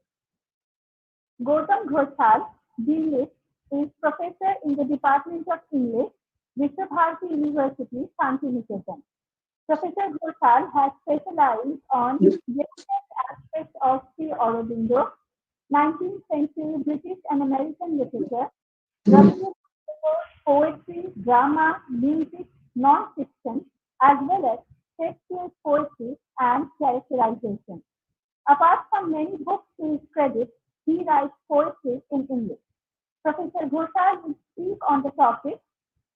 Gautam Ghosal, D.Litt, is professor in the Department of English, Visva-Bharati University, Shantiniketan. Professor Ghosal has specialized on various aspects of Sri Aurobindo, 19th century British and American literature, Rabindranath poetry, drama, music, non-fiction, as well as Shakespeare's poetry and characterization. Apart from many books to his credit, he writes poetry in English. Professor Ghosal will speak on the topic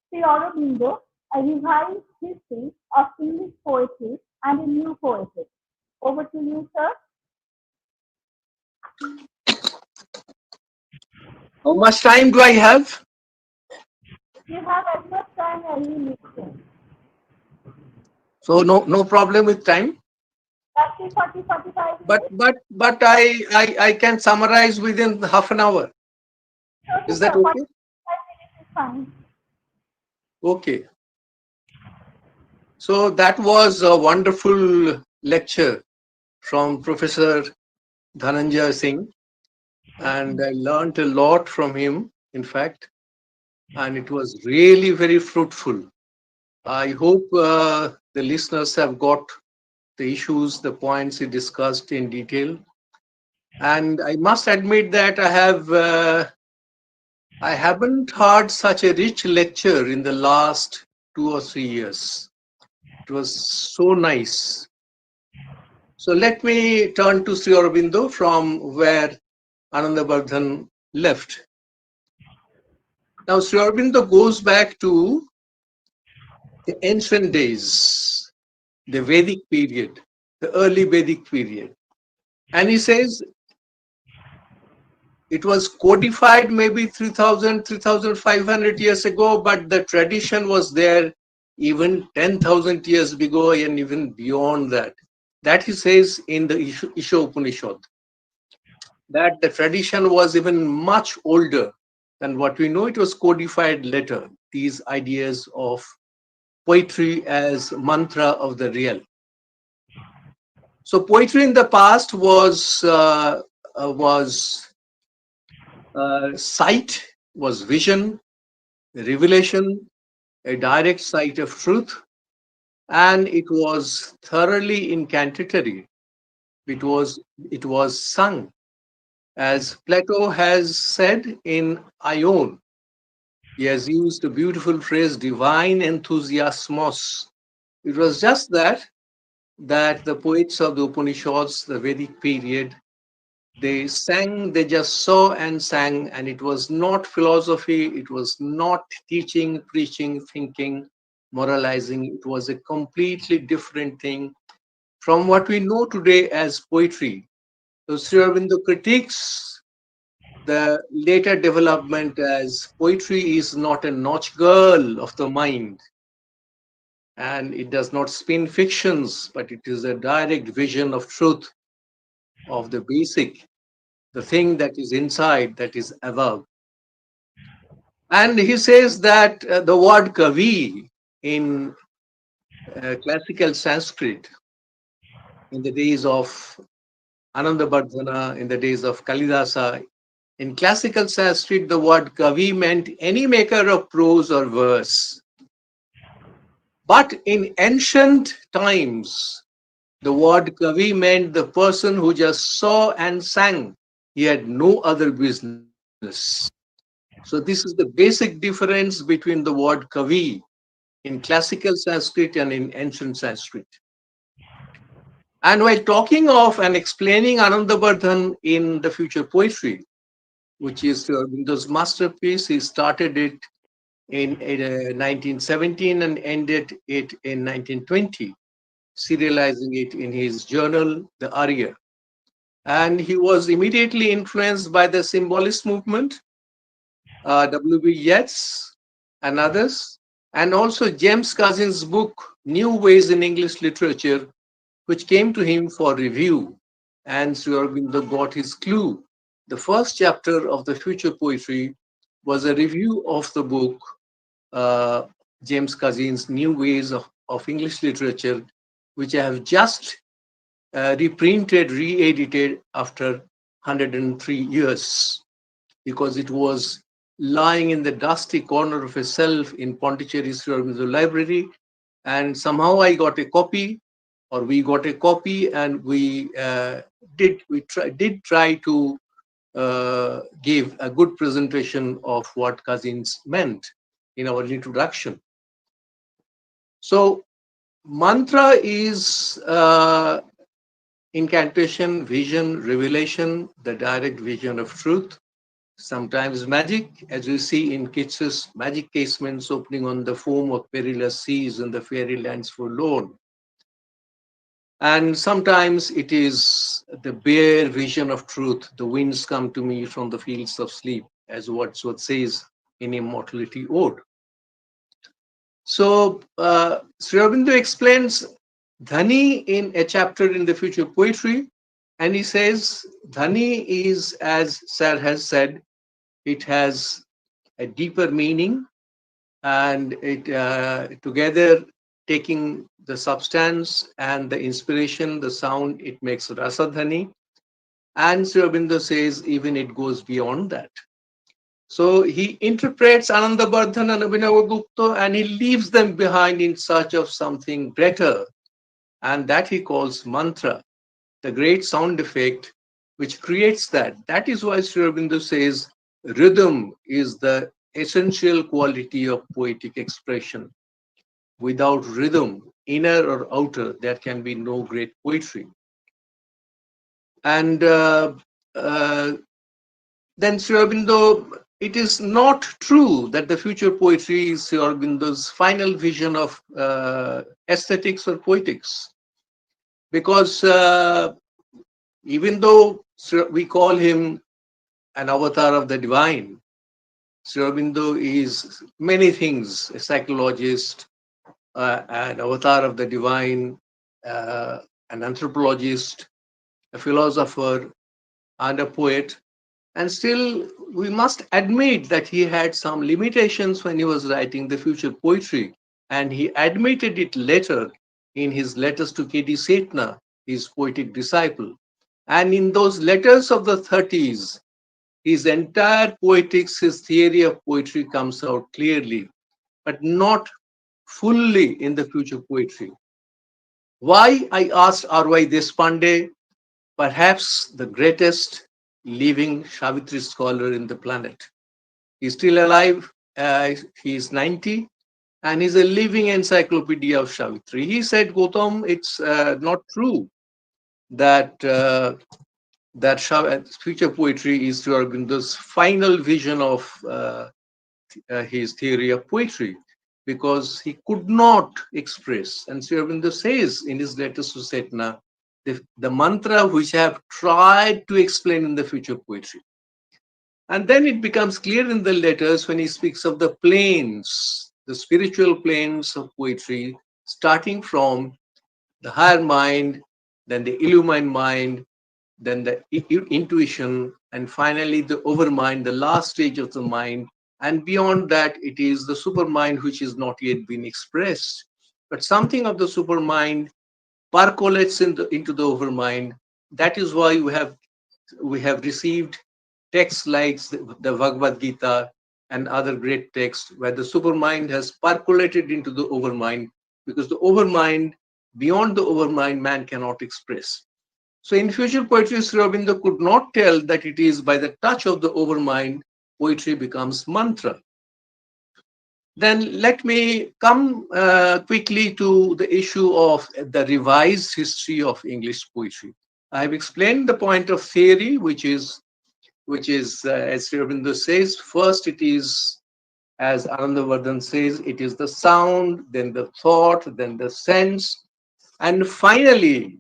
Sri Aurobindo, a revised history of English poetry and a new poetry. Over to you, sir. How much time do I have? You have as much time as you need to. So no problem with time. 30, 40, 45 But minutes. but but I can summarize within half an hour. Okay, Is that sir. okay? 45 minutes is fine. Okay. So that was a wonderful lecture from Professor Dhananjay Singh, and I learned a lot from him, in fact, and it was really very fruitful. I hope the listeners have got the issues, the points he discussed in detail. And I must admit that I haven't heard such a rich lecture in the last 2 or 3 years. It was so nice. So let me turn to Sri Aurobindo from where Anandabardhan left. Now, Sri Aurobindo goes back to the ancient days, the Vedic period, the early Vedic period. And he says it was codified maybe 3,000, 3,500 years ago, but the tradition was there even 10,000 years ago and even beyond that. That he says in the Isha Upanishad, that the tradition was even much older than what we know. It was codified later, these ideas of poetry as mantra of the real. So poetry in the past sight, was vision, revelation, a direct sight of truth, and it was thoroughly incantatory. It was it was sung, as Plato has said in Ion. He has used a beautiful phrase, divine enthusiasmos. It was just that the poets of the Upanishads, the Vedic period, they sang, they just saw and sang, and it was not philosophy, it was not teaching, preaching, thinking, moralizing. It was a completely different thing from what we know today as poetry. So Sri Aurobindo critiques the later development as poetry is not a notch girl of the mind, and it does not spin fictions, but it is a direct vision of truth, of the basic, the thing that is inside, that is above. And he says that the word kavi in classical Sanskrit, in the days of Anandabardhana, in the days of Kalidasa, in classical Sanskrit, the word kavi meant any maker of prose or verse. But in ancient times, the word kavi meant the person who just saw and sang. He had no other business. So this is the basic difference between the word kavi in classical Sanskrit and in ancient Sanskrit. And while talking of and explaining Anandabardhan in the future poetry, which is Aurobindo masterpiece, he started it in 1917 and ended it in 1920, serializing it in his journal, The Arya. And he was immediately influenced by the symbolist movement, W.B. Yeats and others, and also James Cousin's book, New Ways in English Literature, which came to him for review. And Sri Aurobindo got his clue. The first chapter of the future poetry was a review of the book, uh, James Cousin's New Ways of English Literature, which I have just reprinted, re-edited after 103 years, because it was lying in the dusty corner of a shelf in Pondicherry Sri Aurobindo Library, and somehow I got a copy, or we got a copy, and we did try to give a good presentation of what Cousins meant in our introduction. So mantra is incantation, vision, revelation, the direct vision of truth. Sometimes magic, as we see in Keats's magic casements opening on the foam of perilous seas and the fairy lands forlorn. And sometimes it is the bare vision of truth. The winds come to me from the fields of sleep, as Wordsworth says in Immortality Ode. So Sri Aurobindo explains Dhani in a chapter in the future poetry, and he says Dhani is, as Sir has said, it has a deeper meaning, and it together taking the substance and the inspiration, the sound, it makes Rasadhani. And Sri Aurobindo says even it goes beyond that. So he interprets Anandabardhan and Abhinavagupta, and he leaves them behind in search of something better, and that he calls mantra, the great sound effect which creates that. That is why Sri Aurobindo says rhythm is the essential quality of poetic expression. Without rhythm, inner or outer, there can be no great poetry. And then Sri Aurobindo, it is not true that the future poetry is Sri Aurobindo's final vision of aesthetics or poetics, because even though we call him an avatar of the divine, Sri Aurobindo is many things: a psychologist, an avatar of the divine, an anthropologist, a philosopher, and a poet. And still, we must admit that he had some limitations when he was writing the future poetry. And he admitted it later in his letters to K.D. Setna, his poetic disciple. And in those letters of the 30s, his entire poetics, his theory of poetry comes out clearly, but not fully in the future poetry. Why? I asked R.Y. Deshpande, perhaps the greatest living Savitri scholar in the planet. He's still alive. He's 90, and he's a living encyclopedia of Savitri. He said, Gautam, it's not true that future poetry is Sri Aurobindo's final vision of his theory of poetry, because he could not express, and Sri Aurobindo says in his letters to Setna, the mantra which I have tried to explain in the future poetry. And then it becomes clear in the letters when he speaks of the planes, the spiritual planes of poetry, starting from the higher mind, then the illumined mind, then the intuition, and finally the overmind, the last stage of the mind. And beyond that, it is the supermind which is not yet been expressed. But something of the supermind percolates into the overmind. That is why we have received texts like the Bhagavad Gita and other great texts where the supermind has percolated into the overmind, because the overmind, beyond the overmind, man cannot express. So in future poetry, Sri Aurobindo could not tell that it is by the touch of the overmind poetry becomes mantra. Then let me come quickly to the issue of the revised history of English poetry. I have explained the point of theory, which is as Sri Aurobindo says, first it is, as Anandavardhan says, it is the sound, then the thought, then the sense, and finally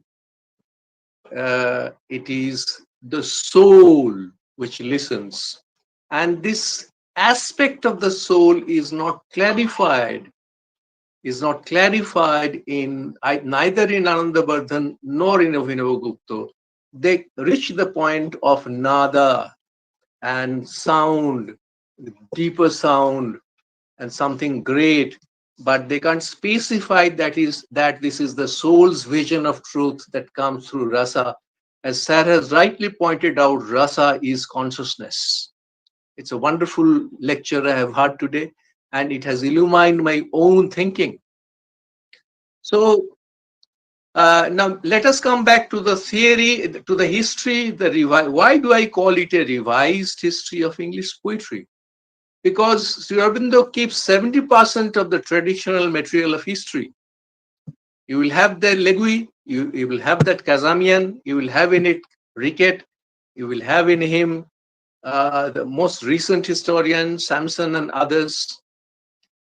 it is the soul which listens. And this aspect of the soul is not clarified in neither in Anandavardhan nor in Abhinavagupta. They reach the point of nada and sound, deeper sound, and something great, but they can't specify that this is the soul's vision of truth that comes through rasa. As Sar has rightly pointed out, rasa is consciousness. It's a wonderful lecture I have heard today, and it has illumined my own thinking. So now let us come back to the theory, to the history, why do I call it a revised history of English poetry? Because Sri Aurobindo keeps 70% of the traditional material of history. You will have the Legui, you will have that Kazamian, you will have in it Rickett, you will have in him the most recent historian, Samson and others.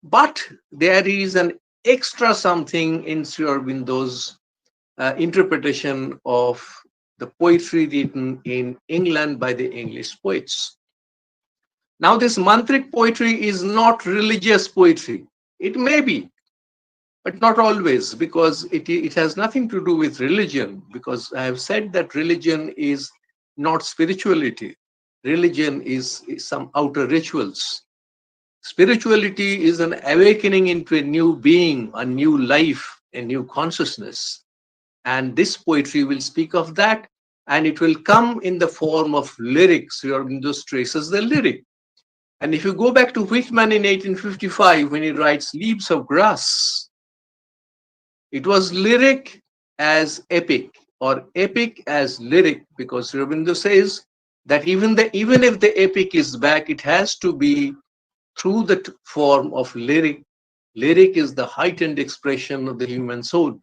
But there is an extra something in Sri Aurobindo's interpretation of the poetry written in England by the English poets. Now, this mantric poetry is not religious poetry. It may be, but not always, because it has nothing to do with religion, because I have said that religion is not spirituality. Religion is some outer rituals. Spirituality is an awakening into a new being, a new life, a new consciousness. And this poetry will speak of that, and it will come in the form of lyrics. Sri Aurobindo traces the lyric. And if you go back to Whitman in 1855, when he writes Leaves of Grass, it was lyric as epic, or epic as lyric, because Sri Aurobindo says that even if the epic is back, it has to be through the form of lyric. Lyric is the heightened expression of the human soul.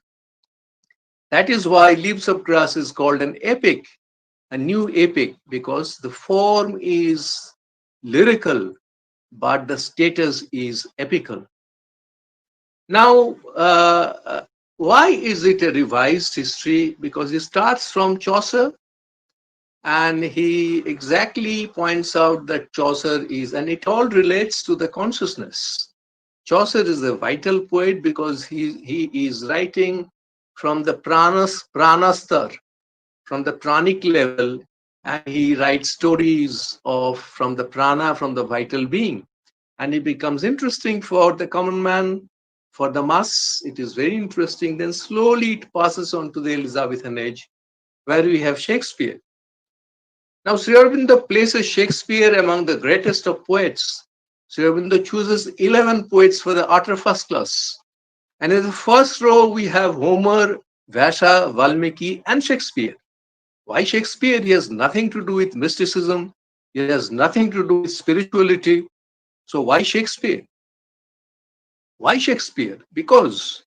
That is why Leaves of Grass is called an epic, a new epic, because the form is lyrical, but the status is epical. Now, why is it a revised history? Because it starts from Chaucer, and he exactly points out that Chaucer is, and it all relates to the consciousness. Chaucer is a vital poet because he is writing from the pranastar, from the pranic level, and he writes stories from the prana, from the vital being. And it becomes interesting for the common man, for the mass, it is very interesting. Then slowly it passes on to the Elizabethan age, where we have Shakespeare. Now, Sri Aurobindo places Shakespeare among the greatest of poets. Sri Aurobindo chooses 11 poets for the utter first class. And in the first row, we have Homer, Vyasa, Valmiki, and Shakespeare. Why Shakespeare? He has nothing to do with mysticism. He has nothing to do with spirituality. So why Shakespeare? Why Shakespeare? Because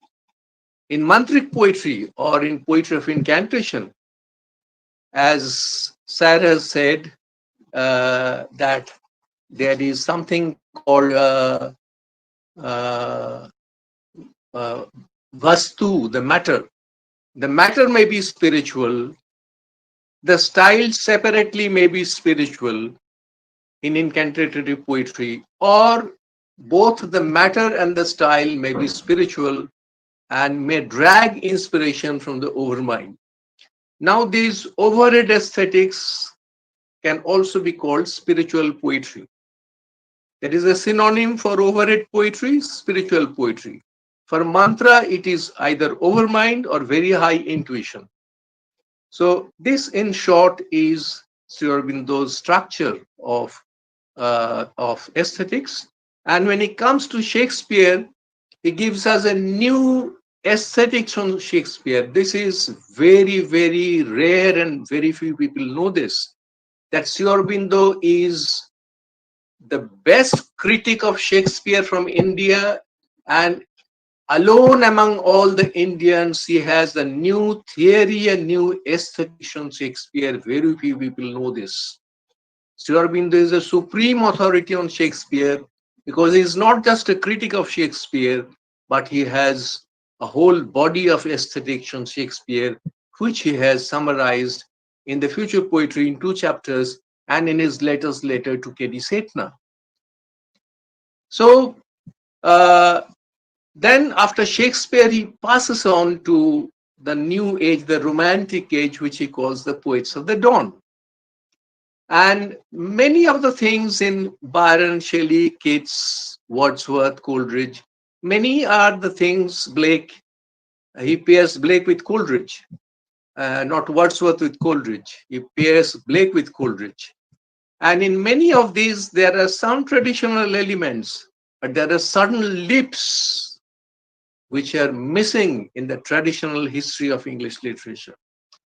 in mantric poetry or in poetry of incantation, as Sarah said, that there is something called uh, uh, vastu, the matter. The matter may be spiritual. The style separately may be spiritual in incantatory poetry, or both the matter and the style may be spiritual and may drag inspiration from the overmind. Now, these overhead aesthetics can also be called spiritual poetry. There is a synonym for overhead poetry, spiritual poetry. For mantra, it is either overmind or very high intuition. So this, in short, is Sri Aurobindo's structure of aesthetics. And when it comes to Shakespeare, he gives us a new aesthetics on Shakespeare. This is very, very rare and very few people know this, that Sri Aurobindo is the best critic of Shakespeare from India, and alone among all the Indians, he has a new theory, a new aesthetics on Shakespeare. Very few people know this. Sri Aurobindo is a supreme authority on Shakespeare because he is not just a critic of Shakespeare, but he has a whole body of aesthetics on Shakespeare, which he has summarized in the Future Poetry in 2 chapters and in his latest letter to K.D. Setna. So, then after Shakespeare, he passes on to the new age, the Romantic age, which he calls the poets of the dawn. And many of the things in Byron, Shelley, Keats, Wordsworth, Coleridge, many are the things Blake, he pairs Blake with Coleridge, not Wordsworth with Coleridge. He pairs Blake with Coleridge. And in many of these, there are some traditional elements, but there are certain leaps which are missing in the traditional history of English literature.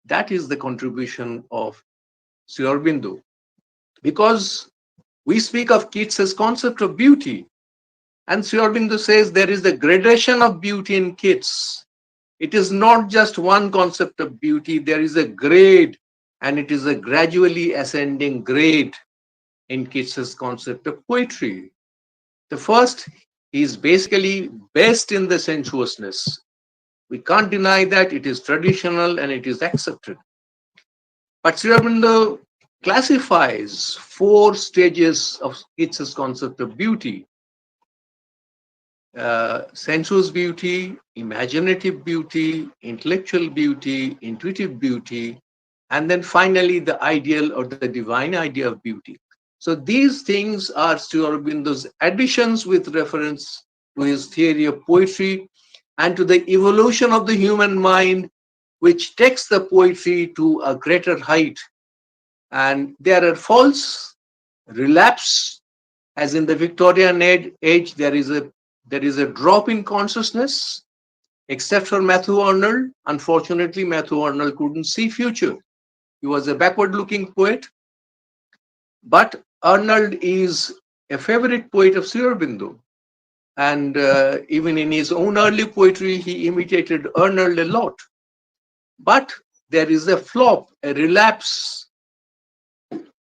That is the contribution of Sri Aurobindo. Because we speak of Keats's concept of beauty, and Sri Aurobindo says there is a gradation of beauty in Keats. It is not just one concept of beauty, there is a grade, and it is a gradually ascending grade in Keats's concept of poetry. The first is basically based in the sensuousness. We can't deny that it is traditional and it is accepted. But Sri Aurobindo classifies 4 stages of Keats's concept of beauty. Sensuous beauty, imaginative beauty, intellectual beauty, intuitive beauty, and then finally the ideal or the divine idea of beauty. So these things are Sri Aurobindo's additions with reference to his theory of poetry and to the evolution of the human mind, which takes the poetry to a greater height. And there are false relapse, as in the Victorian age, there is a drop in consciousness, except for Matthew Arnold. Unfortunately, Matthew Arnold couldn't see future. He was a backward-looking poet, but Arnold is a favorite poet of Sri Aurobindo. And even in his own early poetry, he imitated Arnold a lot. But there is a flop, a relapse,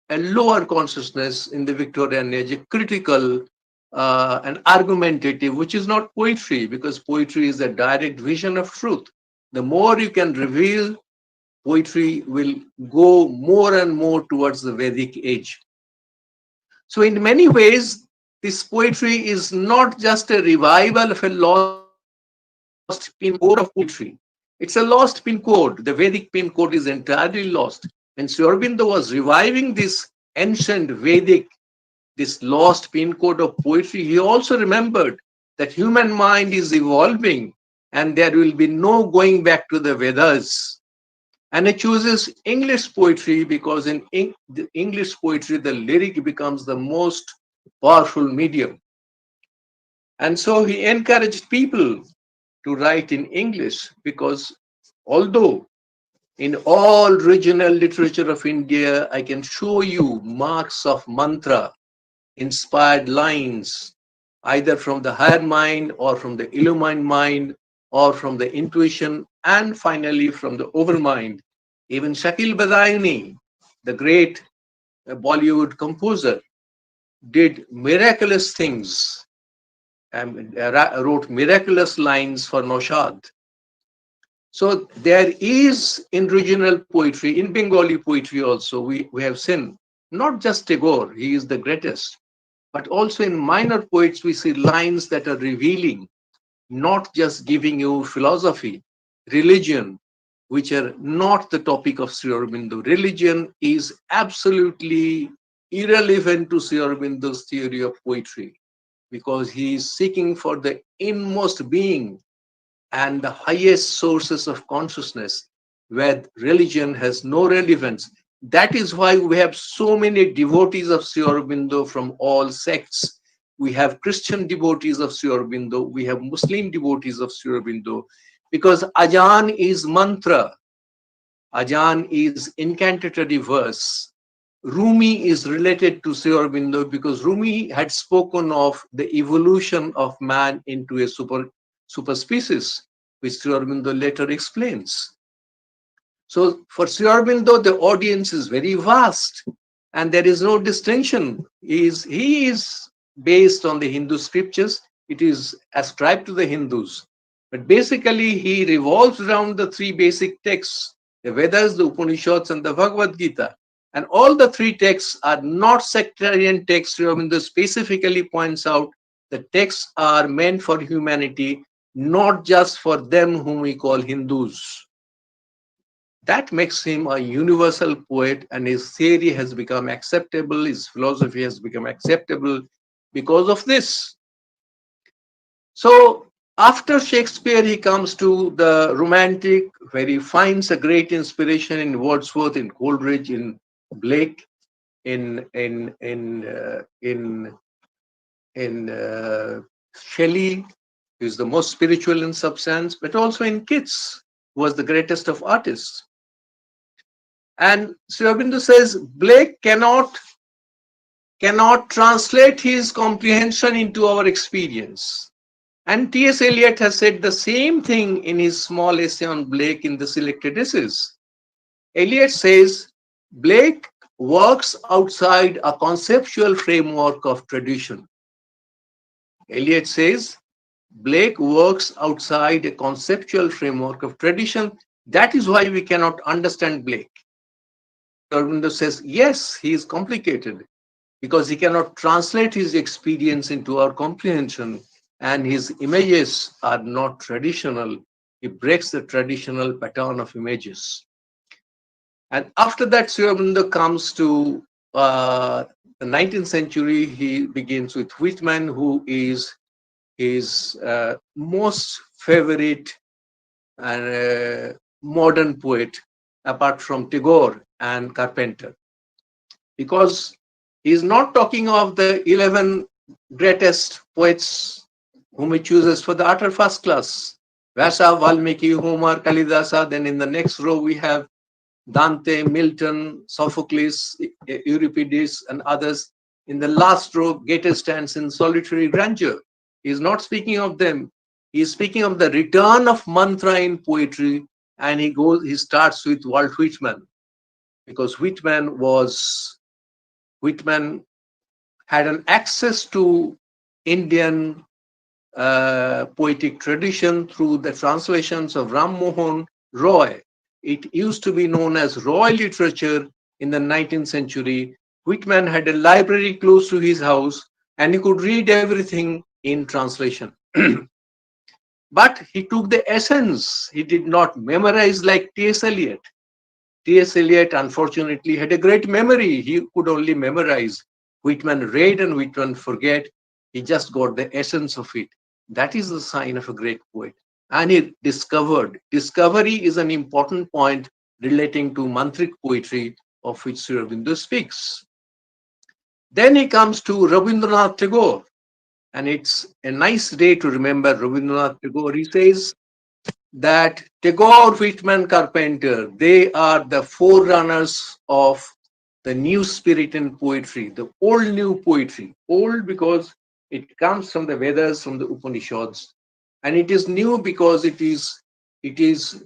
a lower consciousness in the Victorian age, a critical and argumentative, which is not poetry, because poetry is a direct vision of truth. The more you can reveal, poetry will go more and more towards the Vedic age. So in many ways, this poetry is not just a revival of a lost pin code of poetry. It's a lost pin code. The Vedic pin code is entirely lost. When Sri Aurobindo was reviving this ancient Vedic, this lost pin code of poetry, he also remembered that human mind is evolving and there will be no going back to the Vedas. And he chooses English poetry because in the English poetry, the lyric becomes the most powerful medium. And so he encouraged people to write in English because although in all regional literature of India, I can show you marks of mantra, inspired lines, either from the higher mind or from the illumined mind or from the intuition and finally from the overmind. Even Shakil Badayuni, the great Bollywood composer, did miraculous things and wrote miraculous lines for Noshad. So there is in regional poetry, in Bengali poetry also, we have seen not just Tagore, he is the greatest, but also in minor poets, we see lines that are revealing, not just giving you philosophy, religion, which are not the topic of Sri Aurobindo. Religion is absolutely irrelevant to Sri Aurobindo's theory of poetry because he is seeking for the inmost being and the highest sources of consciousness where religion has no relevance. That is why we have so many devotees of Sri Aurobindo from all sects. We have Christian devotees of Sri Aurobindo, we have Muslim devotees of Sri Aurobindo, because Ajan is mantra, Ajan is incantatory verse. Rumi is related to Sri Aurobindo because Rumi had spoken of the evolution of man into a superspecies, which Sri Aurobindo later explains. So for Sri Aurobindo, the audience is very vast and there is no distinction. He is based on the Hindu scriptures. It is ascribed to the Hindus. But basically, he revolves around the three basic texts, the Vedas, the Upanishads, and the Bhagavad Gita. And all the three texts are not sectarian texts. Sri Aurobindo specifically points out the texts are meant for humanity, not just for them whom we call Hindus. That makes him a universal poet, and his theory has become acceptable, his philosophy has become acceptable because of this. So after Shakespeare, he comes to the Romantic, where he finds a great inspiration in Wordsworth, in Coleridge, in Blake, in Shelley, who is the most spiritual in substance, but also in Keats, who was the greatest of artists. And Sri Aurobindo says Blake cannot translate his comprehension into our experience. And T.S. Eliot has said the same thing in his small essay on Blake in the Selected Essays. Eliot says Blake works outside a conceptual framework of tradition. Eliot says Blake works outside a conceptual framework of tradition. That is why we cannot understand Blake. Aurobindo says, yes, he is complicated because he cannot translate his experience into our comprehension, and his images are not traditional. He breaks the traditional pattern of images. And after that, Sri Aurobindo comes to the 19th century. He begins with Whitman, who is his most favorite modern poet, apart from Tagore and Carpenter, because he's not talking of the 11 greatest poets whom he chooses for the utter first class. Vyasa, Valmiki, Homer, Kalidasa. Then in the next row we have Dante, Milton, Sophocles, Euripides, and others. In the last row, Goethe stands in solitary grandeur. He's not speaking of them. He's speaking of the return of mantra in poetry, and he starts with Walt Whitman, because Whitman had an access to Indian poetic tradition through the translations of Ram Mohan Roy. It used to be known as Roy literature in the 19th century. Whitman had a library close to his house and he could read everything in translation. But he took the essence. He did not memorize like T.S. Eliot. T.S. Eliot, unfortunately, had a great memory. He could only memorize. Whitman read and Whitman forget. He just got the essence of it. That is the sign of a great poet. And he discovered. Discovery is an important point relating to mantric poetry, of which Sri Aurobindo speaks. Then he comes to Rabindranath Tagore, and it's a nice day to remember Rabindranath Tagore. He says that Tagore, Whitman, Carpenter, they are the forerunners of the new spirit in poetry, the old new poetry. Old because it comes from the Vedas, from the Upanishads, and it is new because it is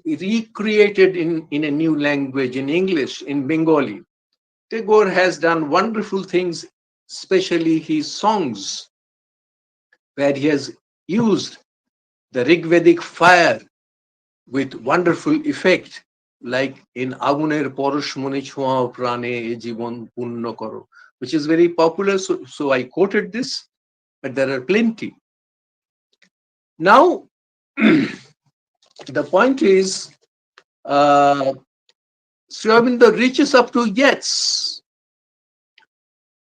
recreated in a new language, in English, in Bengali. Tagore has done wonderful things, especially his songs, where he has used the Rigvedic fire with wonderful effect, like in Aguner Porosh Mone Chhoa Prane E Jibon Punno Koro, which is very popular. So I quoted this, but there are plenty. Now, the point is, Sri Aurobindo reaches up to yets,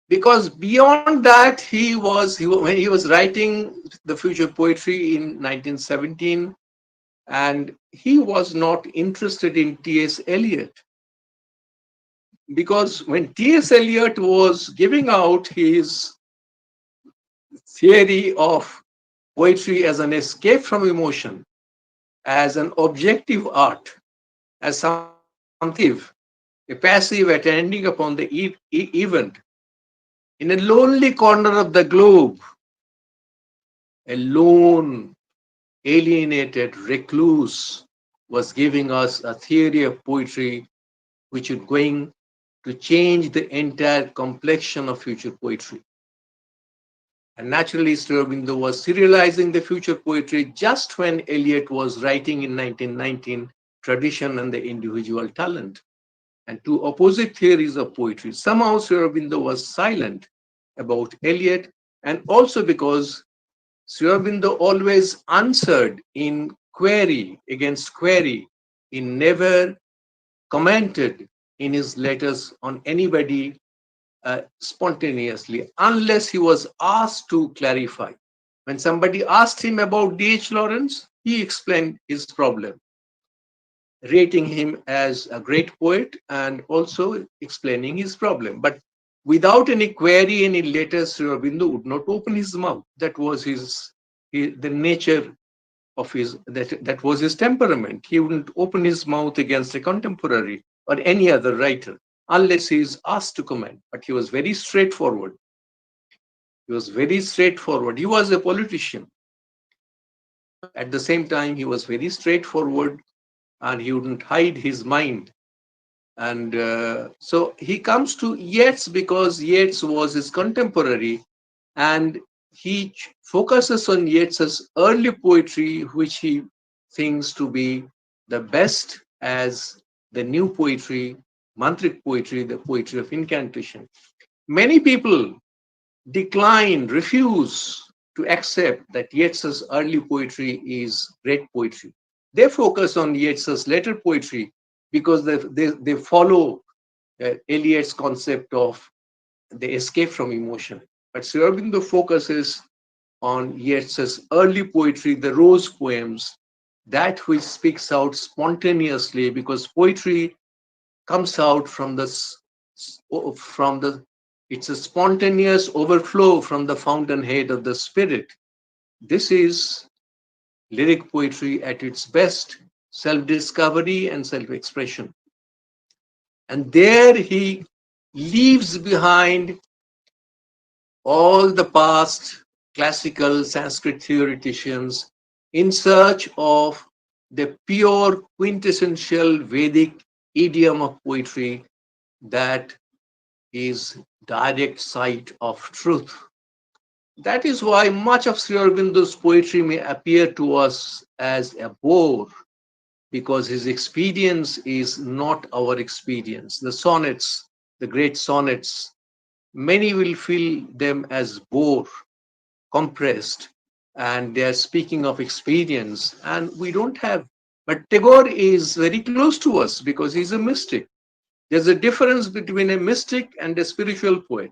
because beyond that when he was writing the future poetry in 1917, and he was not interested in T.S. Eliot, because when T.S. Eliot was giving out his theory of poetry as an escape from emotion, as an objective art, as something passive, a passive attending upon the event, in a lonely corner of the globe, a lone, alienated recluse was giving us a theory of poetry which is going to change the entire complexion of future poetry. And naturally, Sri Aurobindo was serializing the future poetry just when Eliot was writing in 1919, Tradition and the Individual Talent, and two opposite theories of poetry. Somehow Sri Aurobindo was silent about Eliot, and also because Sri Aurobindo always answered in query against query. He never commented in his letters on anybody spontaneously, unless he was asked to clarify. When somebody asked him about D.H. Lawrence, he explained his problem, rating him as a great poet and also explaining his problem. But without any query, any letters, Sri Aurobindo would not open his mouth. That was the nature of that was his temperament. He wouldn't open his mouth against a contemporary or any other writer unless he is asked to comment. But he was very straightforward. He was very straightforward. He was a politician. At the same time, he was very straightforward, and he wouldn't hide his mind. And so he comes to Yeats because Yeats was his contemporary, and he focuses on Yeats's early poetry, which he thinks to be the best as the new poetry, mantric poetry, the poetry of incantation. Many people decline, refuse to accept that Yeats's early poetry is great poetry. They focus on Yeats's later poetry because they follow Eliot's concept of the escape from emotion. But Sri Aurobindo focuses on Yeats's early poetry, the rose poems, that which speaks out spontaneously, because poetry comes out it's a spontaneous overflow from the fountainhead of the spirit. This is lyric poetry at its best, self-discovery and self-expression. And there he leaves behind all the past classical Sanskrit theoreticians in search of the pure quintessential Vedic idiom of poetry that is direct sight of truth. That is why much of Sri Aurobindo's poetry may appear to us as a bore, because his experience is not our experience. The sonnets, the great sonnets, many will feel them as bore, compressed, and they are speaking of experience, and we don't have. But Tagore is very close to us because he's a mystic. There's a difference between a mystic and a spiritual poet.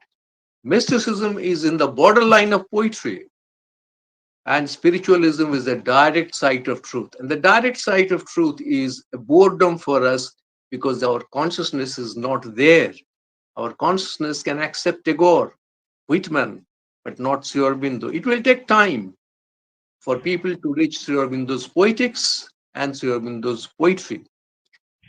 Mysticism is in the borderline of poetry. And spiritualism is the direct sight of truth. And the direct sight of truth is a boredom for us because our consciousness is not there. Our consciousness can accept Tagore, Whitman, but not Sri Aurobindo. It will take time for people to reach Sri Aurobindo's poetics and Sri Aurobindo's poetry.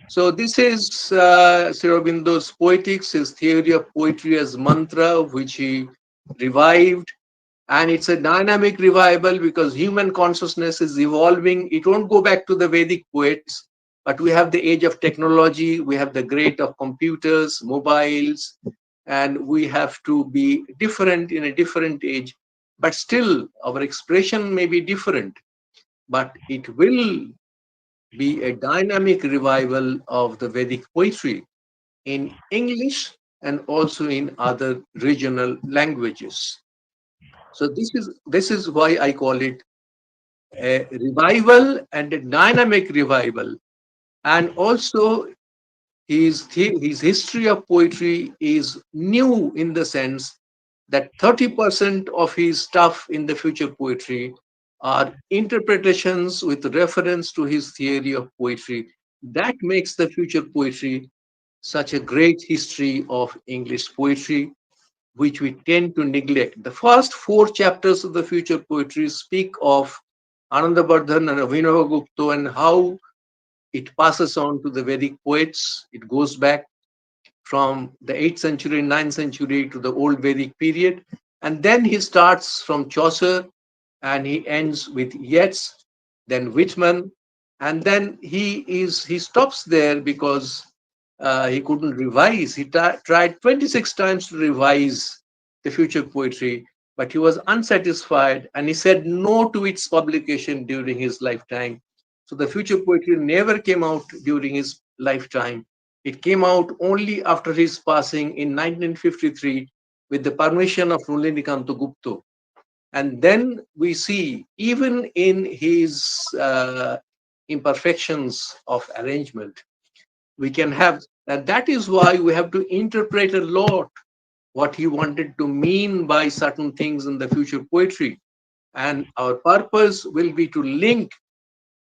So this is Sri Aurobindo's poetics, his theory of poetry as mantra, which he revived. And it's a dynamic revival because human consciousness is evolving. It won't go back to the Vedic poets, but we have the age of technology, we have the great of computers, mobiles, and we have to be different in a different age. But still, our expression may be different, but it will be a dynamic revival of the Vedic poetry in English and also in other regional languages. So this is why I call it a revival and a dynamic revival. And also his history of poetry is new in the sense that 30% of his stuff in the future poetry are interpretations with reference to his theory of poetry. That makes the future poetry such a great history of English poetry, which we tend to neglect. The first four chapters of the future poetry speak of Anandabardhan and Abhinavagupta and how it passes on to the Vedic poets. It goes back from the 8th century, 9th century to the old Vedic period. And then he starts from Chaucer and he ends with Yeats, then Whitman, and then he stops there because he couldn't revise. He tried 26 times to revise the future poetry, but he was unsatisfied and he said no to its publication during his lifetime. So the future poetry never came out during his lifetime. It came out only after his passing in 1953 with the permission of Nulinikanto Gupta. And then we see, even in his imperfections of arrangement, we can have, and that is why we have to interpret a lot what he wanted to mean by certain things in the future poetry. And our purpose will be to link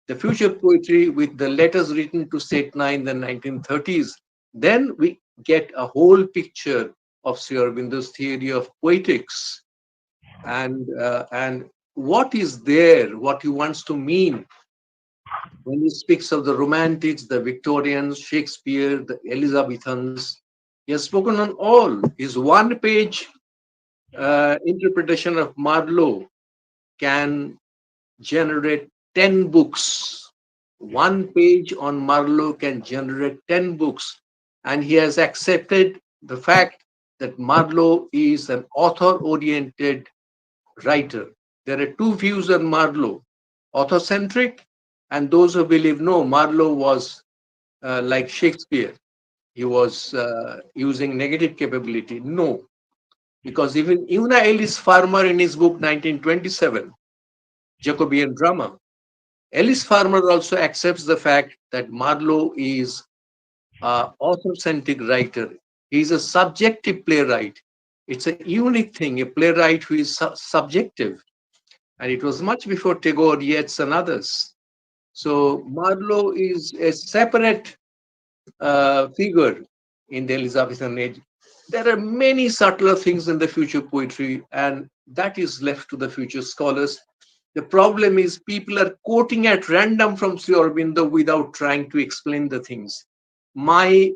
the future poetry with the letters written to Setna in the 1930s. Then we get a whole picture of Sri Aurobindo's theory of poetics and what is there, what he wants to mean when he speaks of the Romantics, the Victorians, Shakespeare, the Elizabethans. He has spoken on all. His one-page interpretation of Marlowe can generate 10 books. One page on Marlowe can generate 10 books. And he has accepted the fact that Marlowe is an author-oriented writer. There are two views on Marlowe, author-centric, and those who believe, no, Marlowe was like Shakespeare. He was using negative capability. No, because even Una Ellis Farmer in his book 1927, Jacobean Drama, Ellis Farmer also accepts the fact that Marlowe is an author-centric writer. He's a subjective playwright. It's a unique thing, a playwright who is subjective. And it was much before Tagore, Yeats, and others. So Marlowe is a separate figure in the Elizabethan age. There are many subtler things in the future poetry, and that is left to the future scholars. The problem is people are quoting at random from Sri Aurobindo without trying to explain the things. My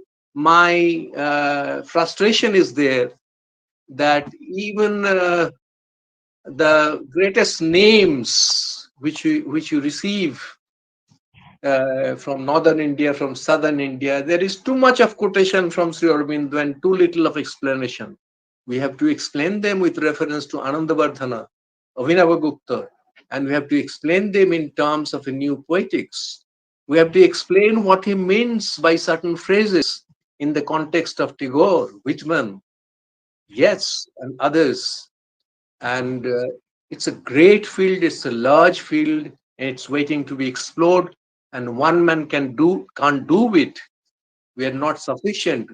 frustration is there that even the greatest names which you receive from northern India, from southern India, there is too much of quotation from Sri Aurobindo and too little of explanation. We have to explain them with reference to Anandavardhana, Abhinavagupta, and we have to explain them in terms of a new poetics. We have to explain what he means by certain phrases in the context of Tagore, Whitman, Yeats, and others. And it's a great field, it's a large field, and it's waiting to be explored. And one man can't do it. We are not sufficient.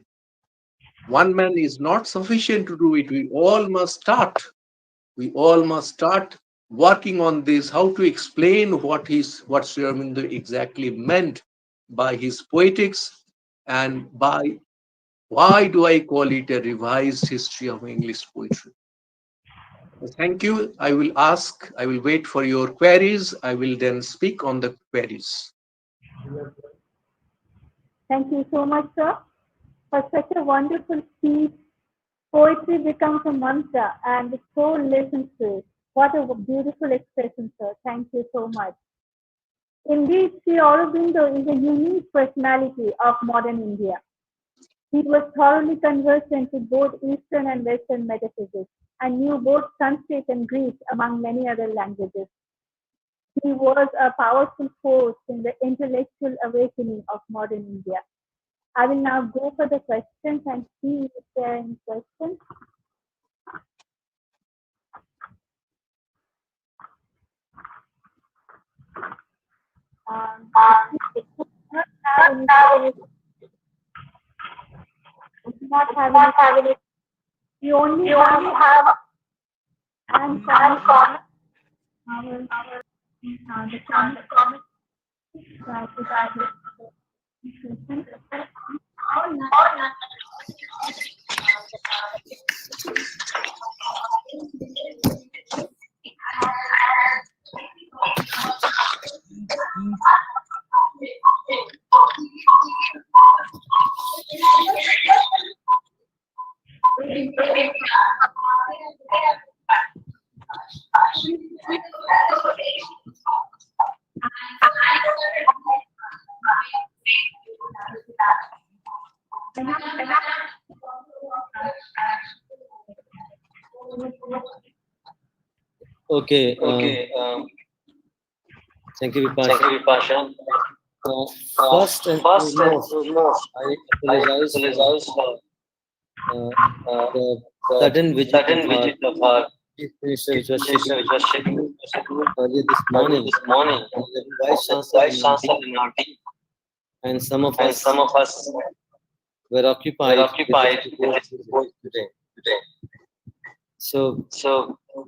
One man is not sufficient to do it. We all must start. We all must start working on this, how to explain what Sri Aurobindo exactly meant by his poetics, and by why do I call it a revised history of English poetry. Thank you. I will wait for your queries. I will then speak on the queries. Thank you so much, sir, for such a wonderful speech. Poetry becomes a mantra and the soul listens to it. What a beautiful expression, sir. Thank you so much. Indeed, Sri Aurobindo is a unique personality of modern India. He was thoroughly conversant with both Eastern and Western metaphysics and knew both Sanskrit and Greek among many other languages. He was a powerful force in the intellectual awakening of modern India. I will now go for the questions and see if there are any questions. It does not have any. We only have and common the common Okay. Thank you, Vipasha. First and foremost, I apologize for the sudden visit of our Chief Minister, which was scheduled earlier this morning. And the Vice-Chancellor in our team, and some of us were occupied with this voice today. So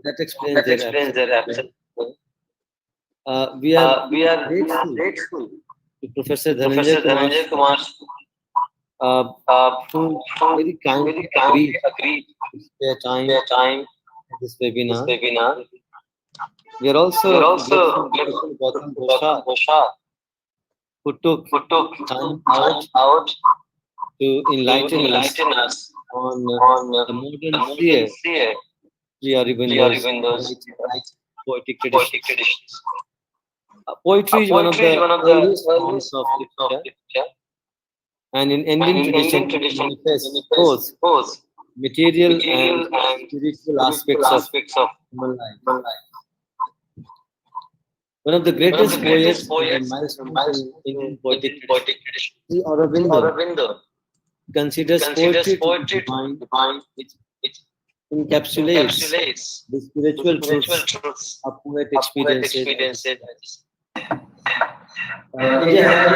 that explains their absence. We are grateful to Professor Dhananjay Kumar, who very kindly agreed to spare time at this webinar. We are also grateful to Gautam, who took time out to enlighten us on the modern seer Sri Aurobindo's poetic traditions. Poetry is one of the earliest forms of literature, and in Indian tradition it manifests both material and spiritual aspects of human life. One of the greatest poets and milestones in Indian poetic tradition, Sri Aurobindo, considers poetry to be divine, which encapsulates the spiritual truths of poet experiences. India has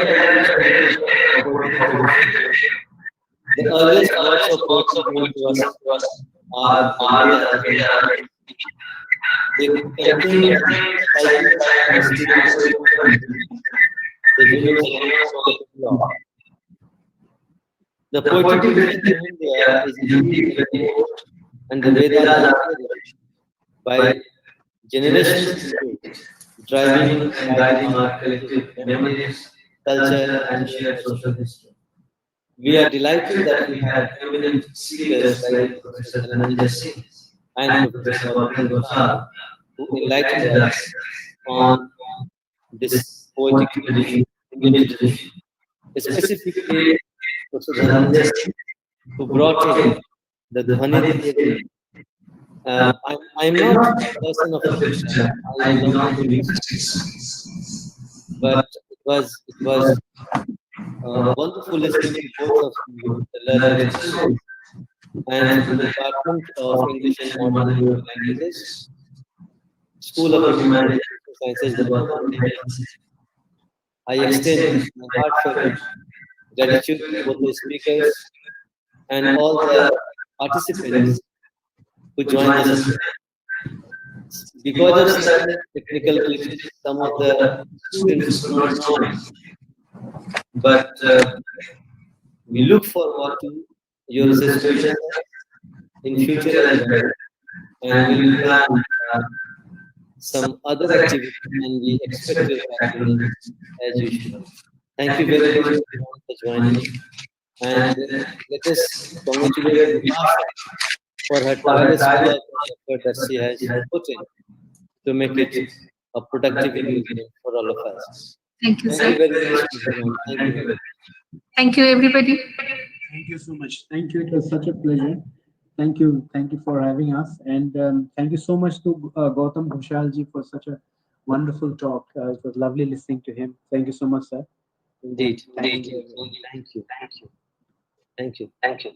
the earliest works of poetry known to us are the Vedas. They contain the universal law. The poetic tradition in India is deeply enriched, and the Vedas are encouraged by generations driving and guiding our collective memories, culture, and shared social history. We are delighted that we had eminent speakers like Professor Dhananjay Singh and Professor Ghosal, who enlightened us on this poetic tradition, Indian tradition. Specifically, Professor Dhananjay Singh, who brought in the Dhwani theory. I'm not a person of literature. I belong to linguistics, but it was wonderful listening to both of you, the learned students, and to the Department of English and Modern European Languages, School of Humanities and Sciences, the Goutam. I extend my heartfelt gratitude to both the speakers and all the participants who joined us. because of certain technical glitches, some of the students could not join. But we look forward to your association in future as well, and we'll plan some other activity, and we expect your patronage as usual. Thank you very much everyone for joining, and let us congratulate Natasha for her tireless work and effort that she has put in to make it a productive evening for all of us. Thank you, Thank you sir. very much, everyone. Thank you very much. Thank you, everybody. Thank you so much. Thank you. It was such a pleasure. Thank you. Thank you for having us. And thank you so much to Gautam Ghoshalji for such a wonderful talk. It was lovely listening to him. Thank you so much, sir. Indeed. Thank you. Thank you. Thank you. Thank you.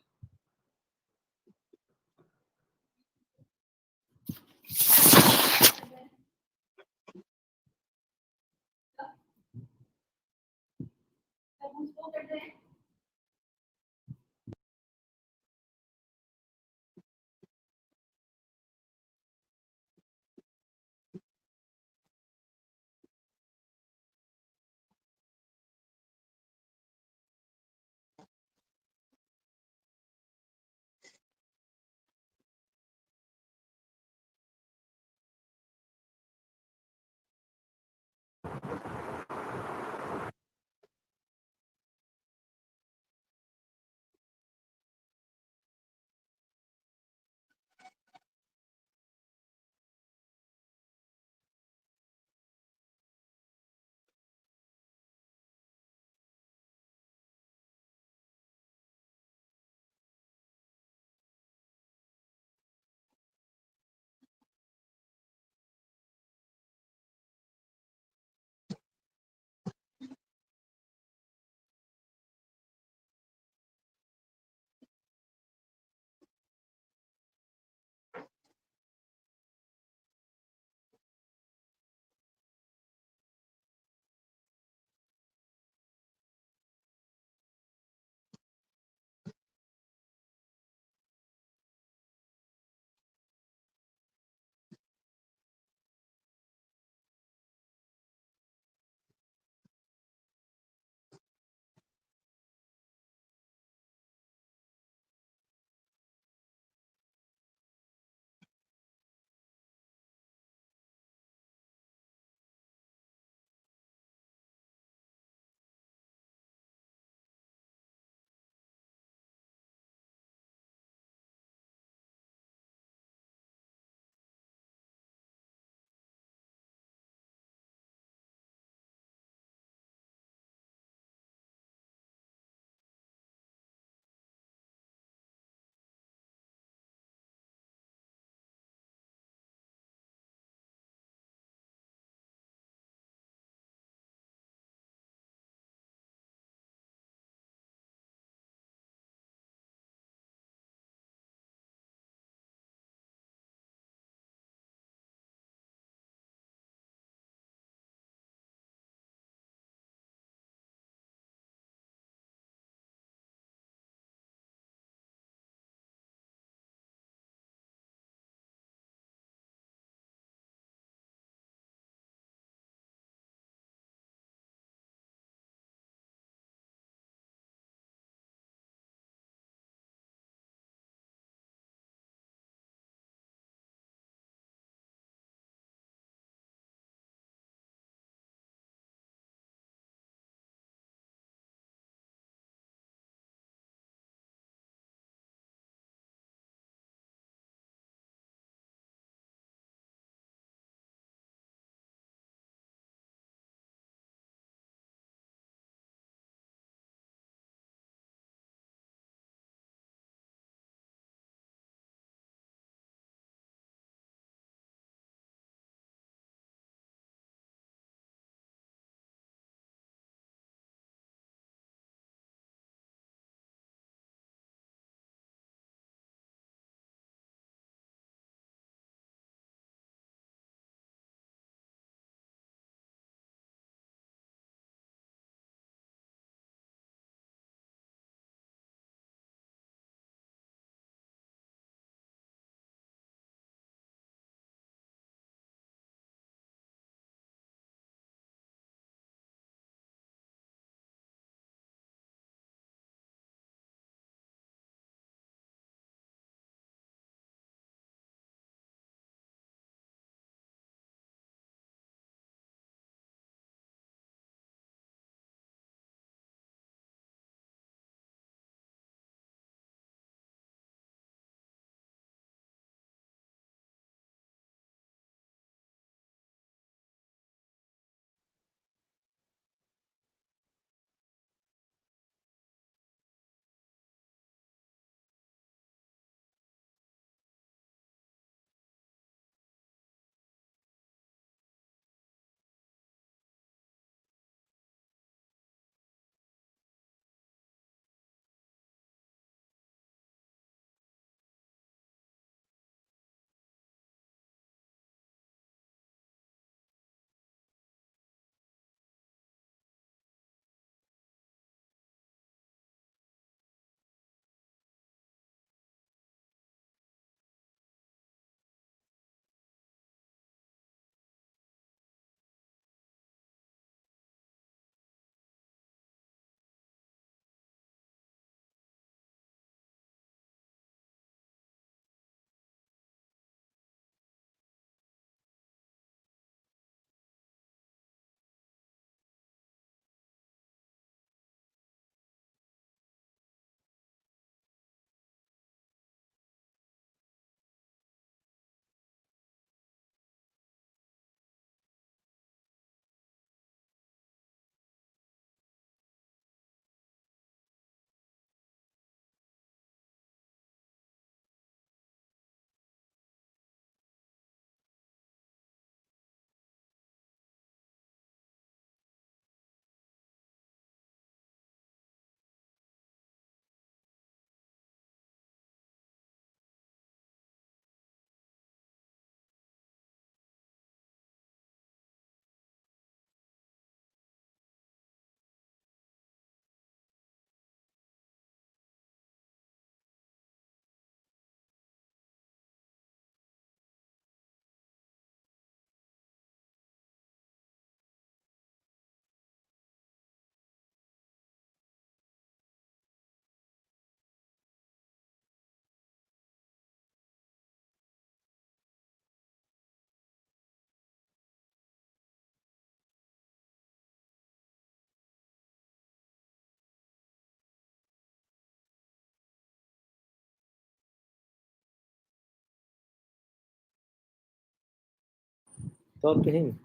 Talk to him.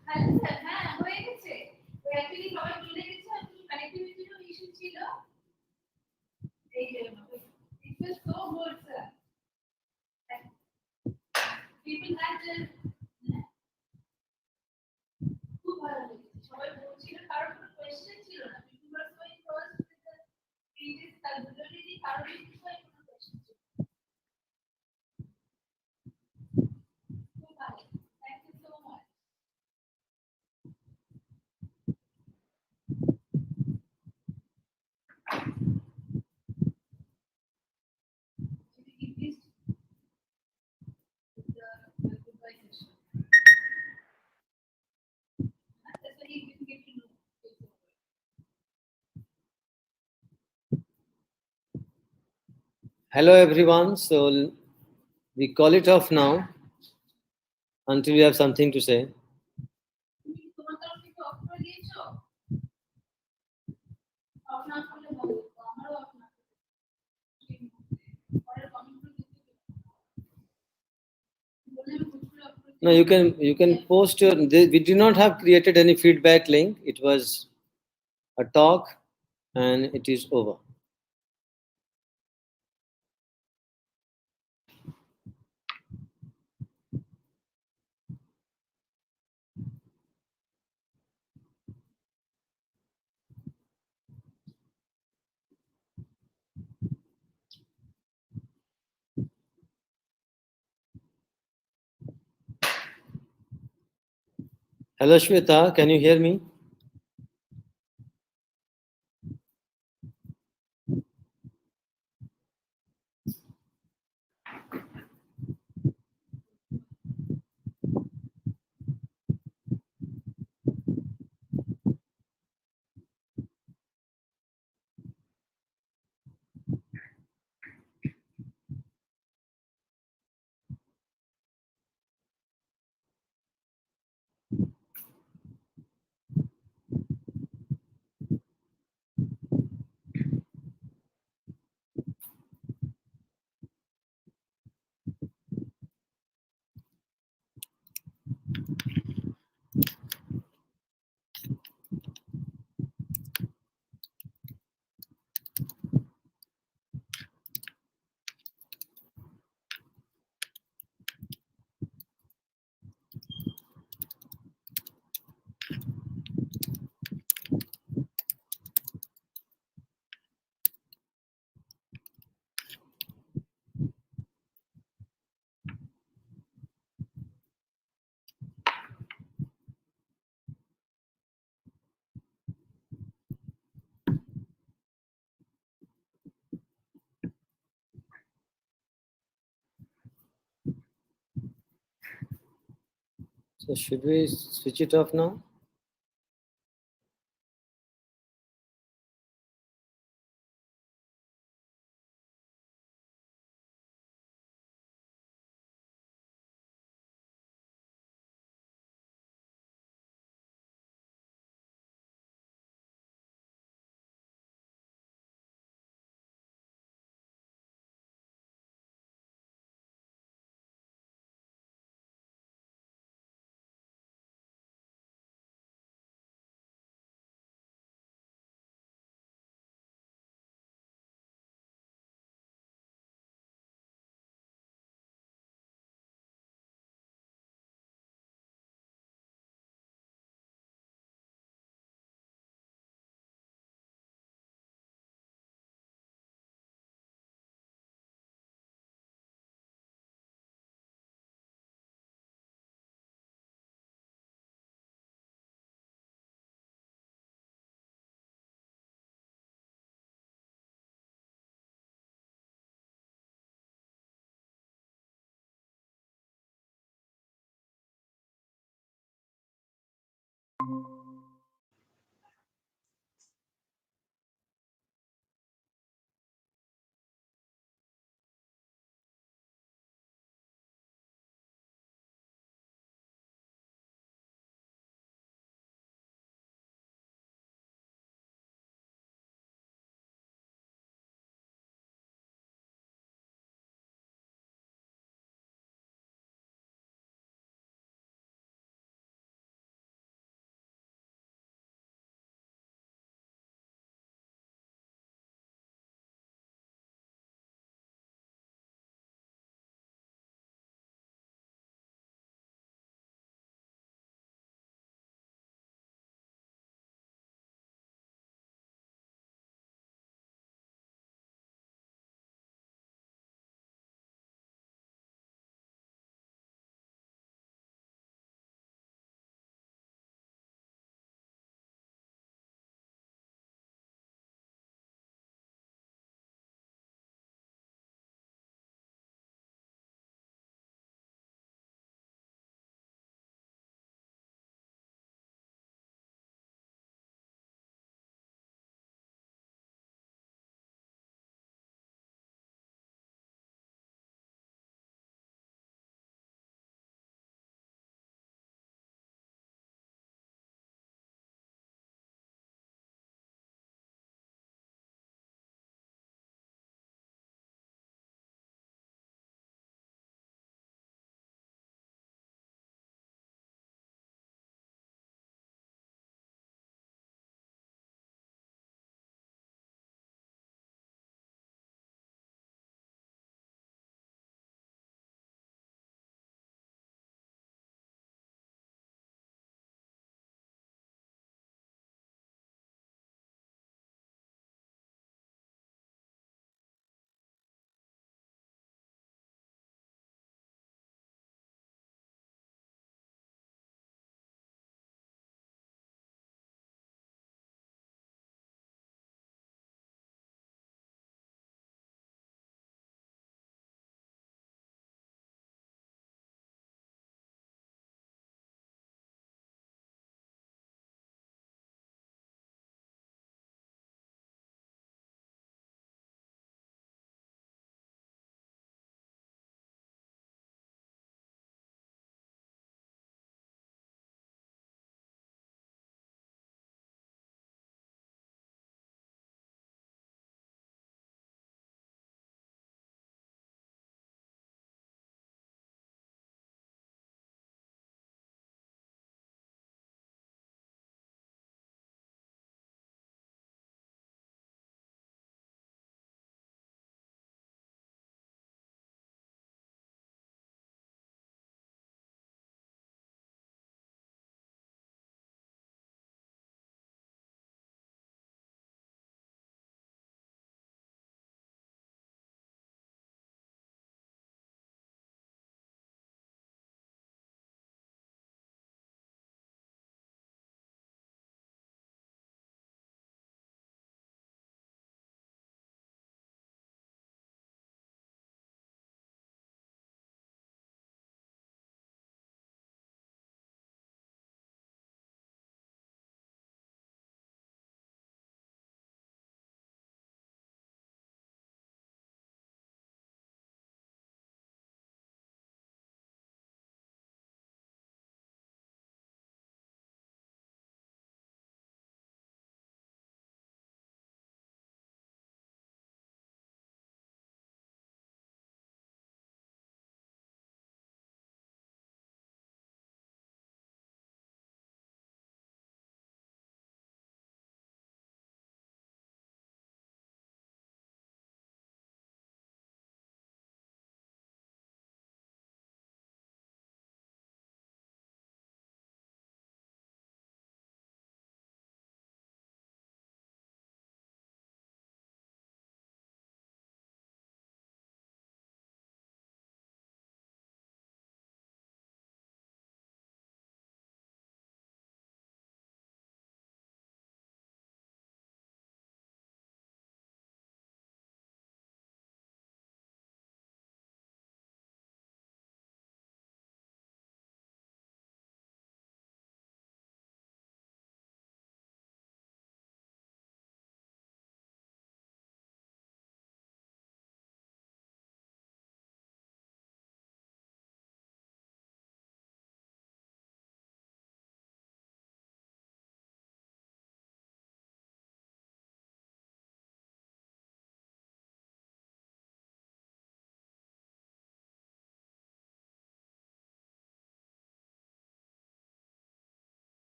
Hello everyone. So we call it off now until we have something to say. No, you can post your. We did not have created any feedback link. It was a talk, and it is over. Hello Shweta, can you hear me? So should we switch it off now?